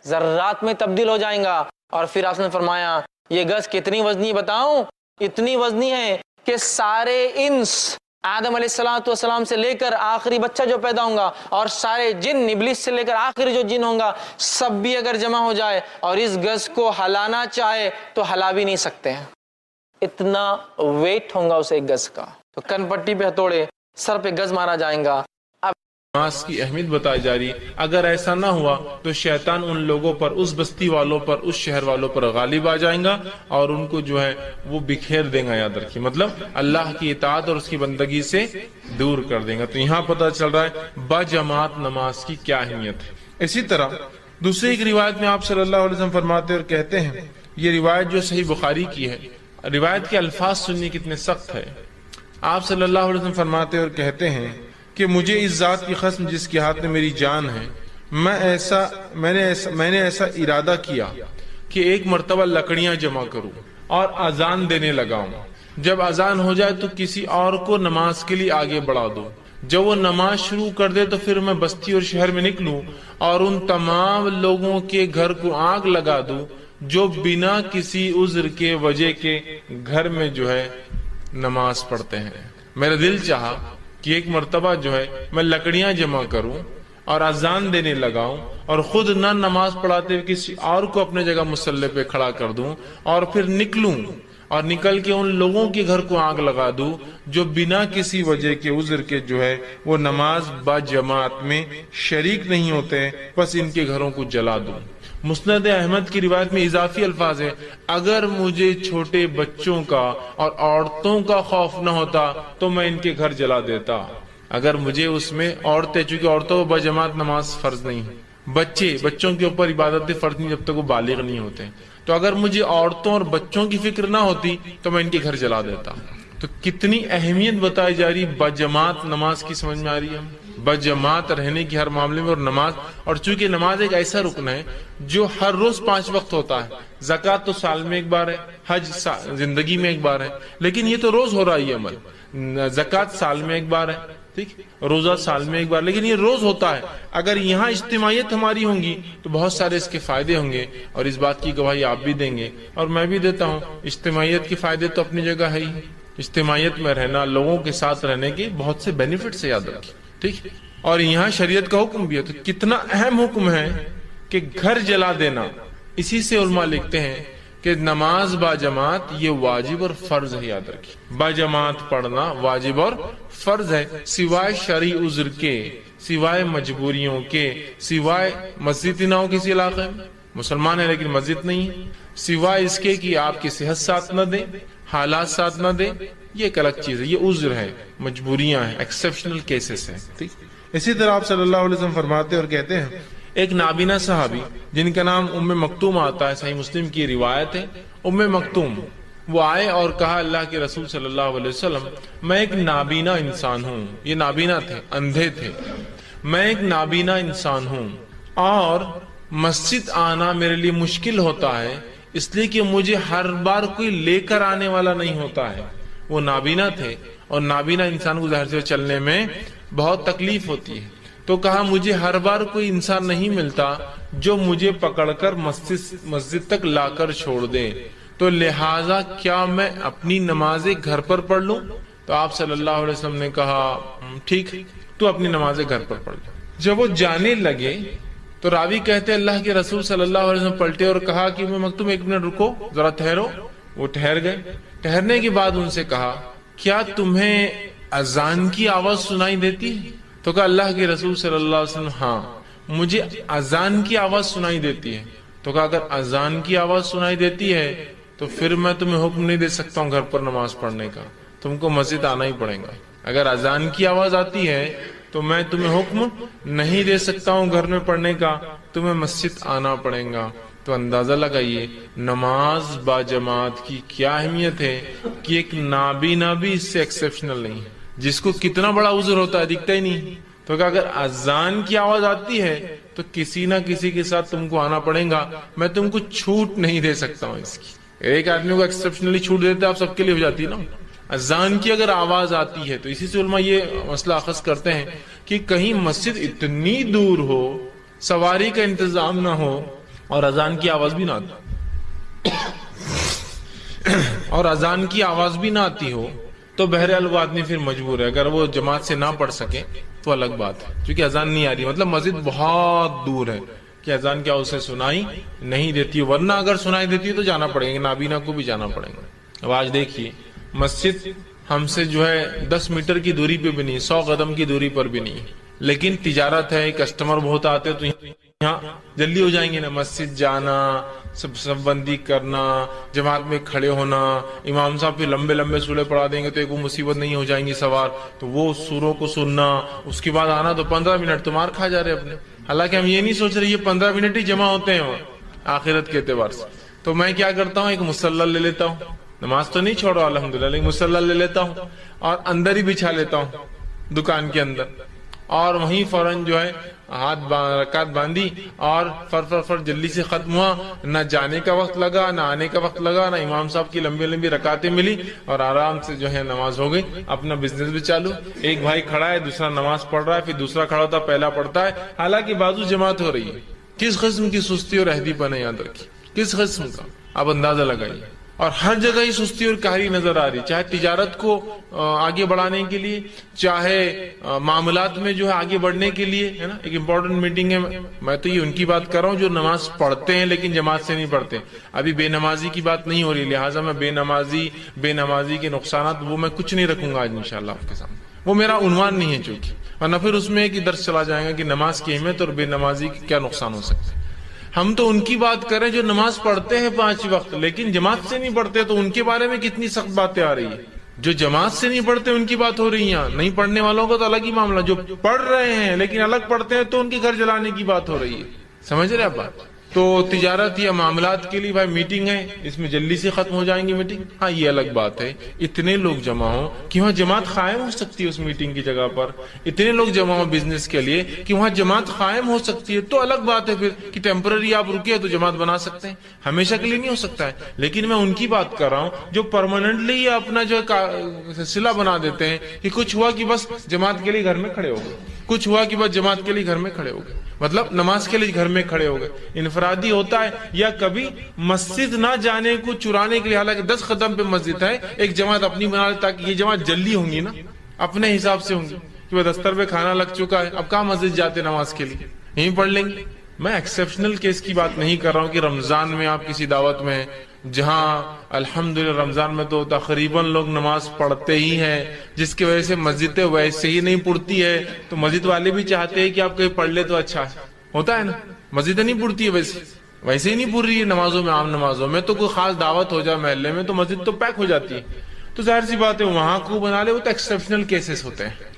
ذرات میں تبدیل ہو جائیں گا. اور پھر آپ نے فرمایا یہ گز کتنی وزنی بتاؤں؟ اتنی وزنی ہے کہ سارے انس آدم علیہ السلام سے لے کر آخری بچہ جو پیدا ہوں گا, اور سارے جن ابلیس سے لے کر آخری جو جن ہوں گا, سب بھی اگر جمع ہو جائے اور اس گز کو ہلانا چاہے تو ہلا بھی نہیں سکتے ہیں. اتنا ویٹ ہوگا اسے ایک گز کا. تو کن پٹی پہ ہتھوڑے, سر پہ گز مارا جائیں گا. نماز کی اہمیت بتائی جا رہی ہے. اگر ایسا نہ ہوا تو شیطان ان لوگوں پر, اس بستی والوں پر, اس شہر والوں پر غالب آ جائیں گا اور ان کو جو ہے وہ بکھیر دیں گا. یاد رکھیے, مطلب اللہ کی اطاعت اور اس کی بندگی سے دور کر دیں گا. تو یہاں پتہ چل رہا ہے باجماعت نماز کی کیا اہمیت ہے. اسی طرح دوسری ایک روایت میں آپ صلی اللہ علیہ وسلم فرماتے اور کہتے ہیں, یہ روایت جو صحیح بخاری کی ہے, روایت کے الفاظ سننے کتنے سخت ہے. آپ صلی اللہ علیہ وسلم فرماتے اور کہتے ہیں کہ مجھے اس ذات کی قسم جس کے ہاتھ میں میری جان ہے, میں نے ایسا ارادہ کیا کہ ایک مرتبہ لکڑیاں جمع کروں اور اذان دینے لگاؤں. جب اذان ہو جائے تو کسی اور کو نماز کے لیے آگے بڑھا دوں. جب وہ نماز شروع کر دے تو پھر میں بستی اور شہر میں نکلوں اور ان تمام لوگوں کے گھر کو آگ لگا دوں جو بنا کسی عذر کے وجہ کے گھر میں جو ہے نماز پڑھتے ہیں. میرا دل چاہا کہ ایک مرتبہ جو ہے میں لکڑیاں جمع کروں اور اذان دینے لگاؤں اور خود نہ نماز پڑھاتے ہوئے کسی اور کو اپنے جگہ مصلی پہ کھڑا کر دوں اور پھر نکلوں اور نکل کے ان لوگوں کے گھر کو آگ لگا دوں جو بنا کسی وجہ کے عذر کے جو ہے وہ نماز با جماعت میں شریک نہیں ہوتے, بس ان کے گھروں کو جلا دوں. مسند احمد کی روایت میں اضافی الفاظ ہے, اگر مجھے چھوٹے بچوں کا اور عورتوں کا خوف نہ ہوتا تو میں ان کے گھر جلا دیتا. اگر مجھے اس میں عورتیں, چونکہ عورتوں کو بجماعت نماز فرض نہیں ہے, بچوں کے اوپر عبادت فرض نہیں جب تک وہ بالغ نہیں ہوتے, تو اگر مجھے عورتوں اور بچوں کی فکر نہ ہوتی تو میں ان کے گھر جلا دیتا. تو کتنی اہمیت بتائی جا رہی بجماعت نماز کی, سمجھ میں آ رہی ہے, بجماعت رہنے کی ہر معاملے میں. اور نماز, اور چونکہ نماز ایک ایسا رکن ہے جو ہر روز 5 وقت ہوتا ہے. زکوٰۃ تو سال میں ایک بار ہے, حج زندگی میں ایک بار ہے, لیکن یہ تو روز ہو رہا ہے یہ عمل. زکوٰۃ سال میں ایک بار ہے, ٹھیک, روزہ سال میں ایک بار, لیکن یہ روز ہوتا ہے. اگر یہاں اجتماعیت ہماری ہوں گی تو بہت سارے اس کے فائدے ہوں گے, اور اس بات کی گواہی آپ بھی دیں گے اور میں بھی دیتا ہوں. اجتماعیت کے فائدے تو اپنی جگہ ہے ہی, اجتماعیت میں رہنا, لوگوں کے ساتھ رہنے کے بہت سے بینیفٹس یاد رکھیں, ٹھیک. اور یہاں شریعت کا حکم بھی ہے, تو کتنا اہم حکم ہے کہ گھر جلا دینا. اسی سے علماء لکھتے ہیں کہ نماز با جماعت یہ واجب اور فرض ہے. یاد رکھیں, با جماعت پڑھنا واجب اور فرض ہے, سوائے شرعی عذر کے, سوائے مجبوریوں کے, سوائے مسجد نہ ہو کسی علاقے میں, مسلمان ہے لیکن مسجد نہیں ہے, سوائے اس کے کہ آپ کی صحت ساتھ نہ دے, حالات ساتھ نہ دے, یہ ایک الگ چیز ہے, یہ عذر ہے, مجبوریاں ہیں, ایکسیپشنل کیسز ہیں, ٹھیک. اسی طرح آپ صلی اللہ علیہ وسلم فرماتے اور کہتے ہیں, ایک نابینا صحابی جن کا نام ام مکتوم آتا ہے, صحیح مسلم کی روایت ہے, ام مکتوم, وہ آئے اور کہا اللہ کے رسول صلی اللہ علیہ وسلم میں ایک نابینا انسان ہوں. یہ نابینا تھے, اندھے تھے. میں ایک نابینا انسان ہوں اور مسجد آنا میرے لیے مشکل ہوتا ہے, اس لیے کہ مجھے ہر بار کوئی لے کر آنے والا نہیں ہوتا ہے. وہ نابینا تھے اور نابینا انسان کو ظاہر سے چلنے میں بہت تکلیف ہوتی ہے. تو کہا مجھے ہر بار کوئی انسان نہیں ملتا جو مجھے پکڑ کر مسجد تک لا کر چھوڑ دے, تو لہٰذا کیا میں اپنی نمازیں گھر پر پڑھ لوں؟ تو آپ صلی اللہ علیہ وسلم نے کہا ٹھیک, تو اپنی نمازیں گھر پر پڑھ لو. جب وہ جانے لگے تو راوی کہتے اللہ کے رسول صلی اللہ علیہ وسلم پلٹے اور کہا کہ میں مکتوم 1 منٹ رکو, ذرا ٹھہرو. وہ ٹھہر گئے. ٹھہرنے کے بعد ان سے کہا کیا تمہیں اذان کی آواز سنائی دیتی ہے؟ تو کہا اللہ کے رسول صلی اللہ علیہ وسلم ہاں مجھے اذان کی آواز سنائی دیتی ہے. تو کہا اگر اذان کی آواز سنائی دیتی ہے تو پھر میں تمہیں حکم نہیں دے سکتا ہوں گھر پر نماز پڑھنے کا، تم کو مسجد آنا ہی پڑے گا. اگر اذان کی آواز آتی ہے تو میں تمہیں حکم نہیں دے سکتا ہوں گھر میں پڑھنے کا، تمہیں مسجد آنا پڑے گا. تو اندازہ لگائیے نماز با جماعت کی کیا اہمیت ہے کہ ایک نابینا بھی اس سے ایکسیپشنل نہیں ہے، جس کو کتنا بڑا عذر ہوتا ہے دکھتا ہی نہیں. تو کہ اگر اذان کی آواز آتی ہے تو کسی نہ کسی کے ساتھ تم کو آنا پڑے گا، میں تم کو چھوٹ نہیں دے سکتا ہوں اس کی. ایک آدمی کو ایکسیپشنلی چھوٹ دیتے آپ سب کے لیے ہو جاتی نا. اذان کی اگر آواز آتی ہے تو اسی سے علماء یہ مسئلہ اخذ کرتے ہیں کہ کہیں مسجد اتنی دور ہو، سواری کا انتظام نہ ہو اور اذان کی آواز بھی نہ آتی اور اذان کی آواز بھی نہ آتی ہو تو بہرحال وہ آدمی پھر مجبور ہے. اگر وہ جماعت سے نہ پڑھ سکے تو الگ بات ہے، کیونکہ اذان نہیں آ رہی، مطلب مسجد بہت دور ہے کہ اذان کیا اسے سنائی نہیں دیتی، ورنہ اگر سنائی دیتی ہے تو جانا پڑے گا، نابینا کو بھی جانا پڑے گا. اب آج دیکھیے مسجد ہم سے جو ہے 10 میٹر کی دوری پہ بھی نہیں، 100 قدم کی دوری پر بھی نہیں، لیکن تجارت ہے، کسٹمر بہت آتے تو یہاں جلدی ہو جائیں گے نا. مسجد جانا، سب بندی کرنا، جماعت میں کھڑے ہونا، امام صاحب پھر لمبے لمبے سورے پڑھا دیں گے تو ایک وہ مصیبت نہیں ہو جائیں گی سوار، تو وہ سوروں کو سننا، اس کے بعد آنا تو 15 منٹ تو مار کھا جا رہے اپنے. حالانکہ ہم یہ نہیں سوچ رہے یہ 15 منٹ ہی جمع ہوتے ہیں وہاں آخرت کے اعتبار سے. تو میں کیا کرتا ہوں، ایک مصلی لے لیتا ہوں، نماز تو نہیں چھوڑا الحمدللہ، لیکن مصلی لے لیتا ہوں اور اندر ہی بچھا لیتا ہوں دکان کے اندر، اور وہیں فوراً جو ہے رکعت باندھی اور فر جلدی سے ختم ہوا. نہ جانے کا وقت لگا، نہ آنے کا وقت لگا، نہ امام صاحب کی لمبی لمبی رکعتیں ملی، اور آرام سے جو ہے نماز ہو گئی. اپنا بزنس بھی چالو. ایک بھائی کھڑا ہے، دوسرا نماز پڑھ رہا ہے، پھر دوسرا کھڑا ہوتا پہلا پڑھتا ہے، حالانکہ بازو جماعت ہو رہی ہے. کس قسم کی سستی اور عہدی پن ہے یاد رکھیے، کس قسم کا، آپ اندازہ لگائیے. اور ہر جگہ ہی سستی اور کاہلی نظر آ رہی، چاہے تجارت کو آگے بڑھانے کے لیے، چاہے معاملات میں جو ہے آگے بڑھنے کے لیے، ہے نا. ایک امپورٹنٹ میٹنگ ہے، میں تو یہ ان کی بات کر رہا ہوں جو نماز پڑھتے ہیں لیکن جماعت سے نہیں پڑھتے. ابھی بے نمازی کی بات نہیں ہو رہی، لہٰذا میں بے نمازی کے نقصانات وہ میں کچھ نہیں رکھوں گا آج انشاءاللہ آپ کے سامنے، وہ میرا عنوان نہیں ہے چونکہ، ورنہ پھر اس میں ایک درس چلا جائے گا کہ نماز کی اہمیت اور بے نمازی کے کیا نقصان ہو سکتے ہیں. ہم تو ان کی بات کریں جو نماز پڑھتے ہیں 5 وقت لیکن جماعت سے نہیں پڑھتے، تو ان کے بارے میں کتنی سخت باتیں آ رہی ہیں. جو جماعت سے نہیں پڑھتے ان کی بات ہو رہی ہے، نہیں پڑھنے والوں کو تو الگ ہی معاملہ، جو پڑھ رہے ہیں لیکن الگ پڑھتے ہیں تو ان کے گھر جلانے کی بات ہو رہی ہے. سمجھ رہے آپ بات؟ تو تجارت یا معاملات کے لیے بھائی میٹنگ ہے، اس میں جلدی سے ختم ہو جائیں گی میٹنگ، ہاں یہ الگ بات ہے. اتنے لوگ جمع ہوں کہ وہاں جماعت قائم ہو سکتی ہے اس میٹنگ کی جگہ پر، اتنے لوگ جمع ہوں بزنس کے لیے کہ وہاں جماعت قائم ہو سکتی ہے، تو الگ بات ہے پھر کہ ٹیمپرری آپ رکے تو جماعت بنا سکتے ہیں، ہمیشہ کے لیے نہیں ہو سکتا ہے. لیکن میں ان کی بات کر رہا ہوں جو پرماننٹلی اپنا جو سلسلہ بنا دیتے ہیں کہ کچھ ہوا کہ بس جماعت کے لیے گھر میں کھڑے ہو گئے، کچھ ہوا کہ بس جماعت کے لیے گھر میں کھڑے ہو گئے، مطلب نماز کے لیے گھر میں کھڑے ہو گئے. انفرادی ہوتا ہے یا کبھی مسجد نہ جانے کو چرانے کے لیے، حالانکہ 10 قدم پہ مسجد ہے، ایک جماعت اپنی بنا لے تاکہ یہ جماعت جلدی ہوں گی نا، اپنے حساب سے ہوں گی کہ وہ دستر پہ کھانا لگ چکا ہے، اب کہاں مسجد جاتے نماز کے لیے، یہیں پڑھ لیں گے. میں ایکسیپشنل کیس کی بات نہیں کر رہا ہوں کہ رمضان میں آپ کسی دعوت میں ہیں جہاں الحمدللہ رمضان میں تو تقریباً لوگ نماز پڑھتے ہی ہیں، جس کی وجہ سے مسجدیں ویسے ہی نہیں پڑتی ہے، تو مسجد والے بھی چاہتے ہیں کہ آپ کہیں پڑھ لے تو اچھا ہوتا ہے نا. مسجدیں نہیں پڑتی ہے ویسے ہی نہیں پڑھ رہی ہے نمازوں میں، عام نمازوں میں تو کوئی خاص دعوت ہو جائے محلے میں تو مسجد تو پیک ہو جاتی ہے، تو ظاہر سی بات ہے وہاں کو بنا لے، وہ تو ایکسیپشنل کیسز ہوتے ہیں.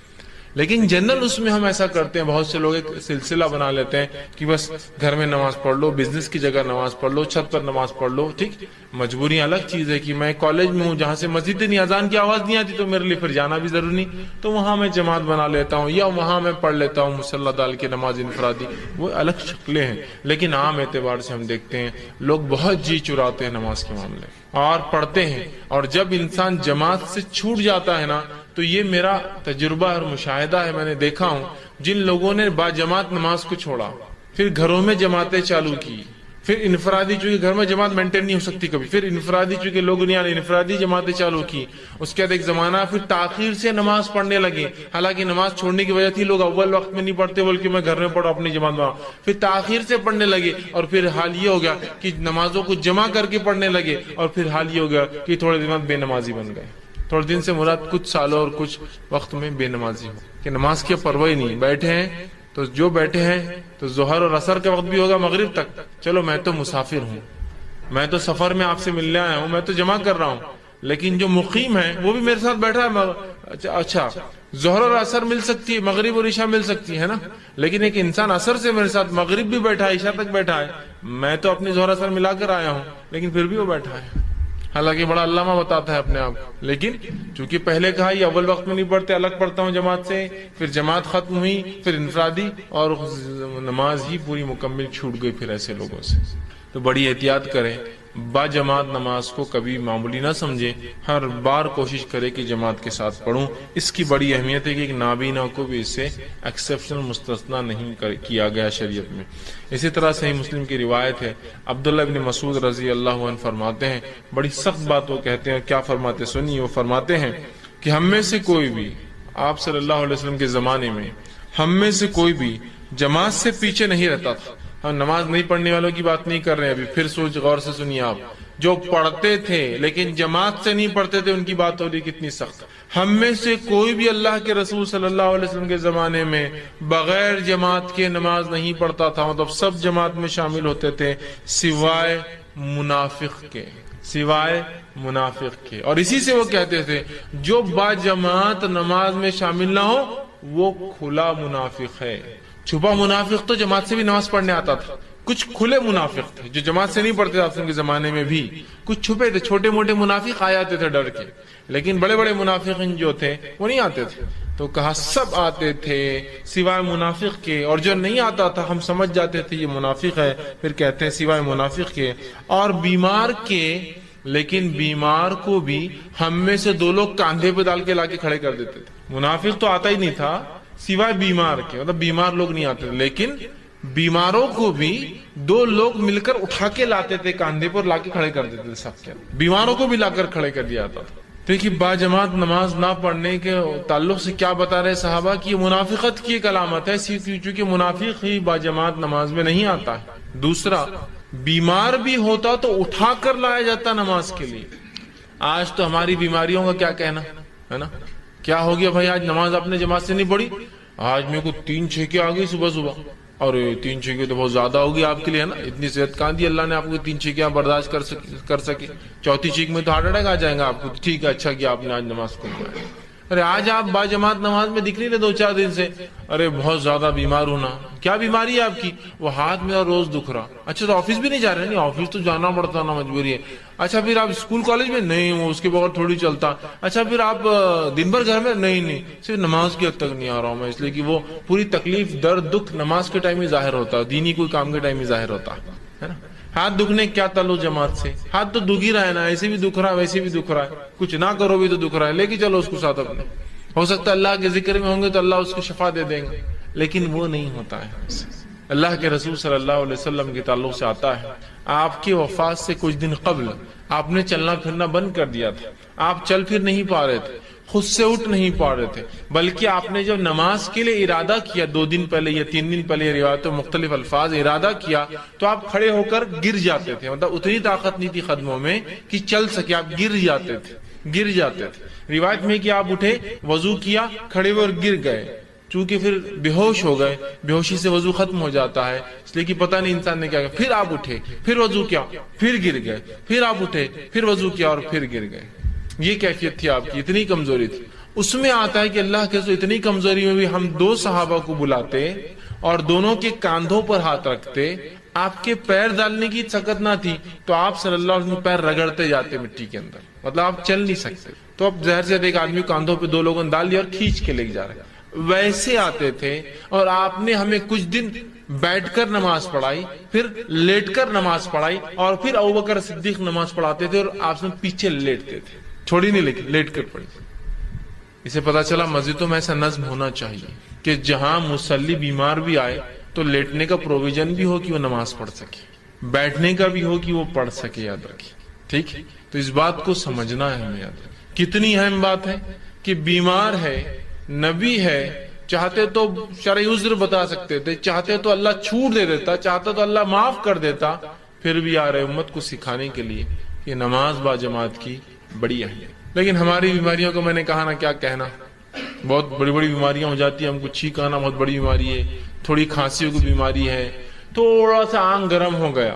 لیکن جنرل اس میں ہم ایسا کرتے ہیں، بہت سے لوگ ایک سلسلہ بنا لیتے ہیں کہ بس گھر میں نماز پڑھ لو، بزنس کی جگہ نماز پڑھ لو، چھت پر نماز پڑھ لو. ٹھیک، مجبوری الگ چیز ہے کہ میں کالج میں ہوں جہاں سے مسجد نہیں، اذان کی آواز نہیں آتی تو میرے لیے پھر جانا بھی ضروری نہیں، تو وہاں میں جماعت بنا لیتا ہوں یا وہاں میں پڑھ لیتا ہوں مصلی ڈال کے نماز انفرادی. وہ الگ شکلیں ہیں، لیکن عام اعتبار سے ہم دیکھتے ہیں لوگ بہت جی چراتے ہیں نماز کے معاملے اور پڑھتے ہیں. اور جب انسان جماعت سے چھوٹ جاتا ہے نا، تو یہ میرا تجربہ اور مشاہدہ ہے، میں نے دیکھا ہوں جن لوگوں نے با جماعت نماز کو چھوڑا، پھر گھروں میں جماعتیں چالو کی، پھر انفرادی، چونکہ گھر میں جماعت مینٹین نہیں ہو سکتی کبھی، پھر انفرادی چونکہ لوگ نہیں آنے، انفرادی جماعتیں چالو کی. اس کے بعد ایک زمانہ پھر تاخیر سے نماز پڑھنے لگے، حالانکہ نماز چھوڑنے کی وجہ تھی لوگ اول وقت میں نہیں پڑھتے بلکہ میں گھر میں پڑھوں اپنی جماعت میں، پھر تاخیر سے پڑھنے لگے، اور پھر حال یہ ہو گیا کہ نمازوں کو جمع کر کے پڑھنے لگے، اور پھر حال یہ ہو گیا کہ تھوڑے دن بعد بے نمازی بن گئے، تھوڑے دن سے مراد کچھ سالوں اور کچھ وقت میں بے نمازی ہو کہ نماز کی پرواہ ہی نہیں، بیٹھے ہیں تو جو بیٹھے ہیں تو ظہر اور عصر کا وقت بھی ہوگا مغرب تک، چلو میں تو مسافر ہوں، میں تو سفر میں آپ سے ملنے آیا ہوں، میں تو جمع کر رہا ہوں، لیکن جو مقیم ہے وہ بھی میرے ساتھ بیٹھا ہے، اچھا ظہر اور عصر مل سکتی ہے، مغرب اور عشاء مل سکتی ہے نا، لیکن ایک انسان عصر سے میرے ساتھ مغرب بھی بیٹھا ہے، عشاء تک بیٹھا ہے، میں تو اپنی ظہر عصر ملا کر آیا ہوں لیکن پھر بھی وہ بیٹھا ہے، حالانکہ بڑا علامہ بتاتا ہے اپنے آپ کو، لیکن چونکہ پہلے کہا یہ اول وقت میں نہیں پڑھتے، الگ پڑھتا ہوں جماعت سے، پھر جماعت ختم ہوئی، پھر انفرادی، اور نماز ہی پوری مکمل چھوٹ گئی پھر ایسے لوگوں سے۔ تو بڑی احتیاط کریں، با جماعت نماز کو کبھی معمولی نہ سمجھے، ہر بار کوشش کرے کہ جماعت کے ساتھ پڑھوں۔ اس کی بڑی اہمیت ہے کہ ایک نابینا کو بھی اس سے ایکسیپشنل مستثنا نہیں کیا گیا شریعت میں۔ اسی طرح صحیح مسلم کی روایت ہے، عبداللہ ابن مسعود رضی اللہ عنہ فرماتے ہیں، بڑی سخت بات وہ کہتے ہیں، کیا فرماتے سنیے، وہ فرماتے ہیں کہ ہم میں سے کوئی بھی، آپ صلی اللہ علیہ وسلم کے زمانے میں ہم میں سے کوئی بھی جماعت سے پیچھے نہیں رہتا تھا۔ ہم نماز نہیں پڑھنے والوں کی بات نہیں کر رہے ہیں، ابھی پھر سوچ غور سے سنیے آپ، جو پڑھتے تھے لیکن جماعت سے نہیں پڑھتے تھے ان کی بات ہو رہی کتنی سخت۔ ہم میں سے کوئی بھی اللہ کے رسول صلی اللہ علیہ وسلم کے زمانے میں بغیر جماعت کے نماز نہیں پڑھتا تھا، مطلب سب جماعت میں شامل ہوتے تھے سوائے منافق کے، سوائے منافق کے، اور اسی سے وہ کہتے تھے جو با جماعت نماز میں شامل نہ ہو وہ کھلا منافق ہے۔ چھپا منافق تو جماعت سے بھی نماز پڑھنے آتا تھا، کچھ کھلے منافق تھے جو جماعت سے نہیں پڑھتے آپ کے زمانے میں بھی، کچھ چھپے تھے، چھوٹے موٹے منافق آ جاتے تھے ڈر کے، لیکن بڑے بڑے منافقین جو تھے وہ نہیں آتے تھے۔ تو کہا سب آتے تھے سوائے منافق کے، اور جو نہیں آتا تھا ہم سمجھ جاتے تھے یہ منافق ہے، پھر کہتے ہیں سوائے منافق کے اور بیمار کے، لیکن بیمار کو بھی ہم میں سے دو لوگ کاندھے پہ ڈال کے لا کے کھڑے کر دیتے تھے۔ منافق تو آتا ہی نہیں تھا سوائے بیمار کے، مطلب بیمار لوگ نہیں آتے تھے، لیکن بیماروں کو بھی دو لوگ مل کر اٹھا کے لاتے تھے کاندھے پر، لا کے کھڑے کر دیتے تھے، سب کے بیماروں کو بھی لا کر کھڑے کر دیا جاتا تھا۔ دیکھیے با جماعت نماز نہ پڑھنے کے تعلق سے کیا بتا رہے صحابہ کی، یہ منافقت کی ایک علامت ہے، چونکہ منافق ہی با جماعت نماز میں نہیں آتا ہے۔ دوسرا، بیمار بھی ہوتا تو اٹھا کر لایا جاتا نماز کے لیے۔ آج تو ہماری بیماریوں کا کیا کہنا ہے نا، کیا ہو گیا بھائی آج نماز آپ نے جماعت سے نہیں پڑھی، آج میرے کو 3 چھینکیں آ گئی صبح صبح، اور 3 چھینکیں تو بہت زیادہ ہوگی آپ کے لیے ہے نا، اتنی صحت کہاں دی اللہ نے آپ کو 3 چھینکیں برداشت کر سکے، چوتھی چھینک میں تو ہارٹ اٹیک آ جائے گا آپ کو۔ ٹھیک ہے، اچھا کیا آپ نے آج نماز کو پڑھا۔ ارے آج آپ با جماعت نماز میں دکھ نہیں رہے 2-4 دن سے، ارے بہت زیادہ بیمار ہونا، کیا بیماری ہے آپ کی؟ وہ ہاتھ میرا روز دکھ رہا۔ اچھا تو آفس بھی نہیں جا رہے؟ نہیں آفس تو جانا پڑتا نا، مجبوری ہے۔ اچھا پھر آپ اسکول کالج میں؟ نہیں، وہ اس کے بغیر تھوڑی چلتا۔ اچھا پھر آپ دن بھر گھر میں؟ نہیں، صرف نماز کی حد تک نہیں آ رہا ہوں میں، اس لیے کہ وہ پوری تکلیف درد دکھ نماز کے ٹائم ہی ظاہر ہوتا ہے، دینی کوئی کام کے ٹائم ہی ظاہر ہوتا ہے نا۔ ہاتھ دکھنے کیا تعلق جماعت سے؟ ہاتھ تو دکھ ہی رہا ہے نا، ایسے بھی دکھ رہا ہے ویسے بھی دکھ رہا ہے، کچھ نہ کرو بھی تو دکھ رہا ہے، لے کے چلو اس کو ساتھ اپنے، ہو سکتا ہے اللہ کے ذکر میں ہوں گے تو اللہ اس کو شفا دے دیں گے، لیکن وہ نہیں ہوتا ہے۔ اللہ کے رسول صلی اللہ علیہ وسلم کے تعلق سے آتا ہے، آپ کی وفات سے کچھ دن قبل آپ نے چلنا پھرنا بند کر دیا تھا، آپ چل پھر نہیں پا رہے تھے، خود سے اٹھ نہیں پا رہے تھے، بلکہ آپ نے جب نماز کے لیے ارادہ کیا 2 دن پہلے یا 3 دن پہلے، روایتوں مختلف الفاظ، ارادہ کیا تو آپ کھڑے ہو کر گر جاتے تھے، مطلب اتنی طاقت نہیں تھی قدموں میں کہ چل سکے، آپ گر جاتے تھے۔ روایت میں کہ آپ اٹھے، وضو کیا، کھڑے ہوئے اور گر گئے، چونکہ پھر بے ہوش ہو گئے، بے ہوشی سے وضو ختم ہو جاتا ہے، اس لیے کہ پتہ نہیں انسان نے کیا کیا، پھر آپ اٹھے، پھر وضو کیا، پھر گر گئے، پھر آپ اٹھے، پھر وضو کیا اور پھر گر گئے۔ یہ کیفیت تھی آپ کی، اتنی کمزوری تھی۔ اس میں آتا ہے کہ اللہ کے رسول اتنی کمزوری میں بھی ہم 2 صحابہ کو بلاتے اور دونوں کے کاندھوں پر ہاتھ رکھتے، آپ کے پیر ڈالنے کی طاقت نہ تھی تو آپ صلی اللہ علیہ وسلم پیر رگڑتے جاتے مٹی کے اندر، مطلب آپ چل نہیں سکتے، تو اب ظاہر سے ایک آدمی کاندھوں پہ 2 لوگوں نے ڈال دیا اور کھینچ کے لے جا رہے، ویسے آتے تھے۔ اور آپ نے ہمیں کچھ دن بیٹھ کر نماز پڑھائی، پھر لیٹ کر نماز پڑھائی، اور پھر ابوبکر صدیق نماز پڑھاتے تھے اور آپ سے پیچھے لیٹتے تھے، چھوڑی نہیں لیکن لیٹ کر پڑھی۔ اسے پتا چلا مسجدوں میں ایسا نظم ہونا چاہیے کہ جہاں مصلی بیمار بھی آئے تو لیٹنے کا پروویژن بھی ہو کہ وہ نماز پڑھ سکے، بیٹھنے کا بھی ہو کہ وہ پڑھ سکے، یاد رکھیے، ٹھیک؟ تو اس بات کو سمجھنا ہے ہمیں، یاد رکھیے کتنی اہم بات ہے کہ بیمار ہے، نبی ہے، چاہتے تو شرعی عذر بتا سکتے تھے، چاہتے تو اللہ چھوٹ دے دیتا، چاہتا تو اللہ معاف کر دیتا، پھر بھی آ رہے امت کو سکھانے کے لیے کہ نماز با جماعت کی بڑی اہمیت۔ لیکن ہماری بیماریوں کو میں نے کہا نا کیا کہنا، بہت بڑی بڑی بیماریاں ہو جاتی ہیں، ہم کو چھینک آنا بہت بڑی بیماری ہے، تھوڑی کھانسی کی بیماری ہے، تھوڑا سا آنکھ گرم ہو گیا،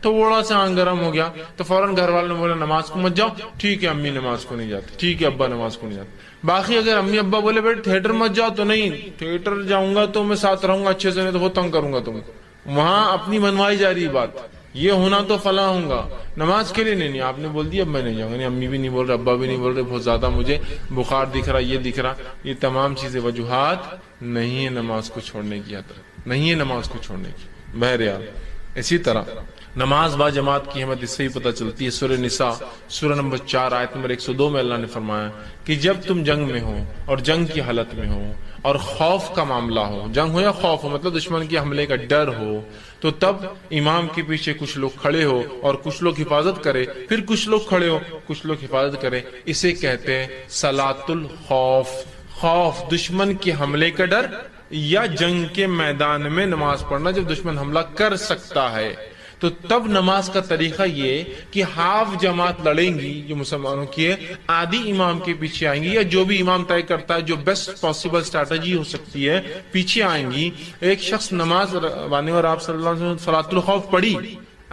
تھوڑا سا آنکھ گرم ہو گیا تو فوراً گھر والوں نے بولا نماز کو مت جاؤ، ٹھیک ہے امی نماز کو نہیں جاتی، ٹھیک ہے ابا نماز کو نہیں جاتے۔ باقی اگر امی ابا بولے بیٹے تھیٹر مت جاؤ تو نہیں، تھیٹر جاؤں گا تو میں ساتھ رہوں گا اچھے سے، نہیں تو وہ تنگ کروں گا تم کو، وہاں اپنی منوائی جا رہی بات، یہ ہونا تو فلاں ہوں گا، نماز کے لیے نہیں، آپ نے بول دیا اب میں نہیں جاؤں گا، نہیں امی بھی نہیں بول رہے ابا بھی نہیں بول رہے، بہت زیادہ مجھے بخار دکھ رہا، یہ دکھ رہا، یہ تمام چیزیں وجوہات نہیں ہے نماز کو چھوڑنے کی، نہیں ہے نماز کو چھوڑنے کی۔ بہرحال اسی طرح نماز با جماعت کی اہمیت اس سے ہی پتہ چلتی ہے۔ سورہ نساء سورہ نمبر 4 آیت نمبر 102 میں اللہ نے فرمایا کہ جب تم جنگ میں ہو اور جنگ کی حالت میں ہو اور خوف کا معاملہ ہو، جنگ ہو یا خوف ہو مطلب دشمن کے حملے کا ڈر ہو، تو تب امام کے پیچھے کچھ لوگ کھڑے ہو اور کچھ لوگ حفاظت کرے، پھر کچھ لوگ کھڑے ہو کچھ لوگ حفاظت کرے، اسے کہتے ہیں صلاۃ الخوف۔ خوف دشمن کے حملے کا ڈر یا جنگ کے میدان میں نماز پڑھنا جب دشمن حملہ کر سکتا ہے، تو تب نماز کا طریقہ یہ کہ ہاف جماعت لڑیں گی جو مسلمانوں کی ہے، آدھی امام کے پیچھے آئیں گی یا جو بھی امام طے کرتا ہے جو بیسٹ پاسبل اسٹریٹجی ہو سکتی ہے پیچھے آئیں گی۔ ایک شخص نماز بانے اور آپ صلی اللہ علیہ وسلم صلاۃ الخوف پڑھی،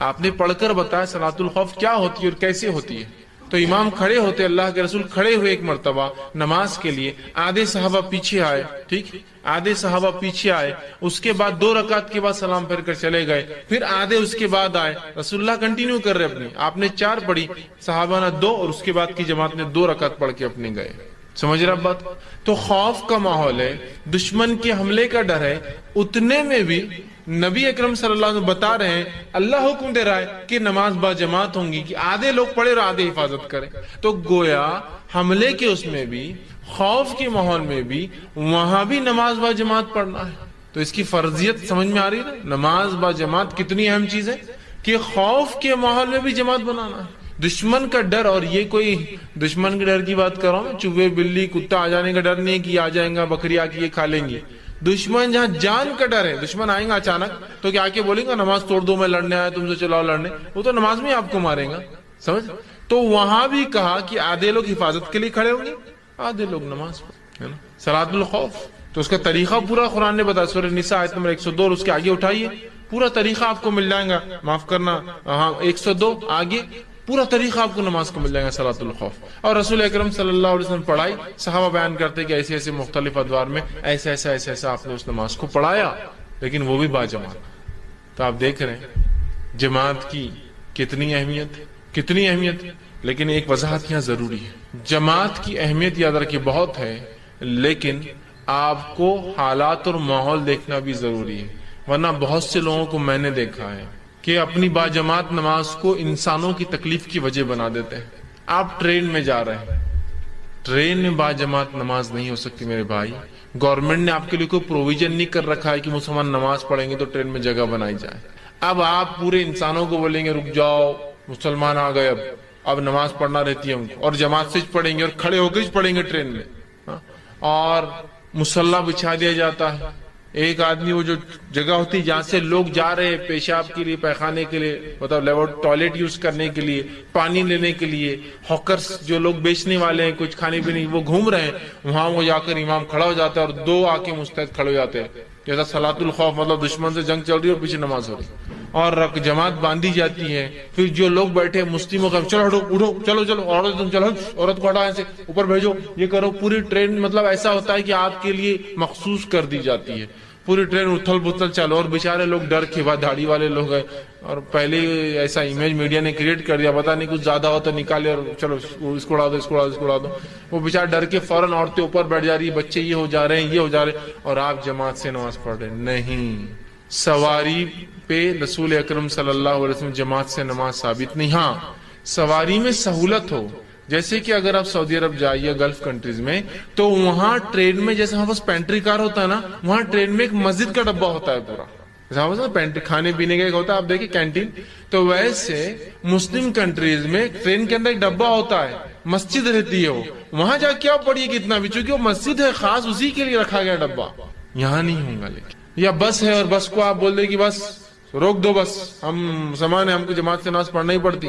آپ نے پڑھ کر بتایا صلاۃ الخوف کیا ہوتی ہے اور کیسے ہوتی ہے، تو امام کھڑے ہوتے، اللہ کے رسول کھڑے ہوئے ایک مرتبہ نماز کے لیے، آدھے صحابہ پیچھے آئے، ٹھیک، آدھے صحابہ پیچھے آئے، اس کے بعد 2 رکعت کے بعد سلام پھیر کر چلے گئے، پھر آدھے اس کے بعد آئے، رسول اللہ کنٹینیو کر رہے اپنی، آپ نے 4 پڑھی، صحابہ نے 2 اور اس کے بعد کی جماعت نے 2 رکعت پڑھ کے اپنے گئے۔ سمجھ رہا بات؟ تو خوف کا ماحول ہے، دشمن کے حملے کا ڈر ہے، اتنے میں بھی نبی اکرم صلی اللہ علیہ وسلم بتا رہے ہیں، اللہ حکم دے رہا ہے کہ نماز با جماعت ہوں گی، کہ آدھے لوگ پڑھے اور آدھے حفاظت کریں، تو گویا حملے کے اس میں بھی، خوف کے ماحول میں بھی، وہاں بھی نماز با جماعت پڑھنا ہے۔ تو اس کی فرضیت سمجھ میں آ رہی ہے، نماز با جماعت کتنی اہم چیز ہے کہ خوف کے ماحول میں بھی جماعت بنانا ہے۔ دشمن کا ڈر، اور یہ کوئی دشمن کے ڈر کی بات کر رہا ہوں، چوہے بلی کتا آ جانے کا ڈر نہیں کہ آ جائیں گا بکری آ کے یہ کھا لیں گی، دشمن جہاں جان کا ڈر ہے، دشمن آئیں گا اچانک تو کیا آ کے بولیں گا نماز توڑ دو میں لڑنے آیا تم سے چلاؤ لڑنے، وہ تو نماز میں آپ کو ماریں گا، سمجھ؟ تو وہاں بھی کہا کہ آدھے لوگ حفاظت کے لیے کھڑے ہوں گے، آدھے لوگ نماز پڑھ، ہے نا، صلاۃ الخوف۔ تو اس کا طریقہ پورا قرآن نے بتایا، سورہ نساء آیت نمبر 102 اور اس کے آگے اٹھائیے، پورا طریقہ آپ کو مل جائے گا، معاف کرنا ہاں 102 آگے پورا طریقہ آپ کو نماز کو مل جائے گا صلاۃ الخوف۔ اور رسول اکرم صلی اللہ علیہ وسلم پڑھائی، صحابہ بیان کرتے کہ ایسے ایسے مختلف ادوار میں ایسا ایسا ایسا ایسا آپ نے اس نماز کو پڑھایا، لیکن وہ بھی با جماعت۔ تو آپ دیکھ رہے ہیں جماعت کی کتنی اہمیت، لیکن ایک وضاحت یہاں ضروری ہے، جماعت کی اہمیت یاد رکھیے بہت ہے، لیکن آپ کو حالات اور ماحول دیکھنا بھی ضروری ہے، ورنہ بہت سے لوگوں کو میں نے دیکھا ہے کہ اپنی با جماعت نماز کو انسانوں کی تکلیف کی وجہ بنا دیتے ہیں۔ آپ ٹرین میں جا رہے ہیں، ٹرین میں با جماعت نماز نہیں ہو سکتی میرے بھائی، گورنمنٹ نے آپ کے لیے کوئی پروویژن نہیں کر رکھا ہے کہ مسلمان نماز پڑھیں گے تو ٹرین میں جگہ بنائی جائے۔ اب آپ پورے انسانوں کو بولیں گے رک جاؤ مسلمان آ گئے، اب نماز پڑھنا رہتی ہے ان کو، اور جماعت سے پڑھیں گے اور کھڑے ہو کے پڑھیں گے ٹرین میں، اور مصلی بچھا دیا جاتا ہے، ایک آدمی وہ جو جگہ ہوتی ہے جہاں سے لوگ جا رہے ہیں پیشاب کے لیے، پیخانے کے لیے، مطلب ٹوائلٹ یوز کرنے کے لیے، پانی لینے کے لیے، ہاکرز جو لوگ بیچنے والے ہیں کچھ کھانے پینے وہ گھوم رہے ہیں، وہاں وہ جا کر امام کھڑا ہو جاتا ہے اور 2 آ کے مستعد کھڑے ہو جاتے ہیں، جیسا صلاۃ الخوف، مطلب دشمن سے جنگ چل رہی ہے اور پیچھے نماز ہو رہی ہے، اور جماعت باندھی جاتی ہے، پھر جو لوگ بیٹھے مسلموں کا چلو ہٹو اٹھو، چلو عورت تم چلو، عورت کو ہٹا ایسے اوپر بھیجو، یہ کرو، پوری ٹرین مطلب ایسا ہوتا ہے کہ آپ کے لیے مخصوص کر دی جاتی ہے، پوری ٹرین اتھل بتل چلو، اور بیچارے لوگ ڈر کے بعد داڑھی والے لوگ ہیں، اور پہلے ایسا امیج میڈیا نے کریٹ کر دیا، پتا نہیں کچھ زیادہ ہو تو نکالے اور چلو اس کو اڑا دو، اس کو اڑا دو، وہ بیچارے ڈر کے فوراً عورتیں اوپر بیٹھ جا رہی، بچے یہ ہو جا رہے ہیں، یہ ہو جا رہے ہیں، اور آپ جماعت سے نماز پڑھ رہے ہیں۔ نہیں، سواری پہ رسول اکرم صلی اللہ علیہ وسلم جماعت سے نماز ثابت نہیں۔ ہاں سواری میں سہولت ہو، جیسے کہ اگر آپ سعودی عرب جائیے گلف کنٹریز میں، تو وہاں ٹرین میں جیسے ہمارے پاس پینٹری کار ہوتا ہے نا، وہاں ٹرین میں ایک مسجد کا ڈبہ ہوتا ہے پورا، جیسے کھانے پینے کا ایک ہوتا ہے، آپ دیکھیں کینٹین، تو ویسے مسلم کنٹریز میں ٹرین کے اندر ایک ڈبہ ہوتا ہے، مسجد رہتی ہے، وہاں جا کیا پڑھیے کتنا بھی، چونکہ وہ مسجد ہے خاص، اسی کے لیے رکھا گیا ڈبہ، یہاں نہیں ہوگا۔ لیکن یا بس ہے اور بس کو آپ بول دیں کہ بس روک دو، بس ہم سامان ہے، ہم کو جماعت سے نماز پڑھنا ہی پڑتی،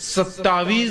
27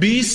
20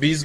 20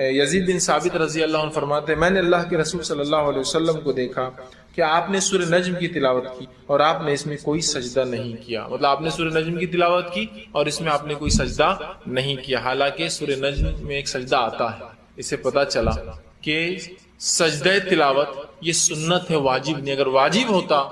یزید بن ثابت رضی اللہ عنہ فرماتے ہیں میں نے اللہ کے رسول صلی اللہ علیہ وسلم کو دیکھا کہ آپ نے سورہ نجم کی تلاوت کی اور آپ نے اس میں کوئی سجدہ نہیں کیا. مطلب آپ نے سورہ نجم کی تلاوت کی اور اس میں آپ نے کوئی سجدہ نہیں کیا، حالانکہ سورہ نجم میں ایک سجدہ آتا ہے. اس سے پتہ چلا کہ سجدہ تلاوت یہ سنت ہے، واجب نہیں. اگر واجب ہوتا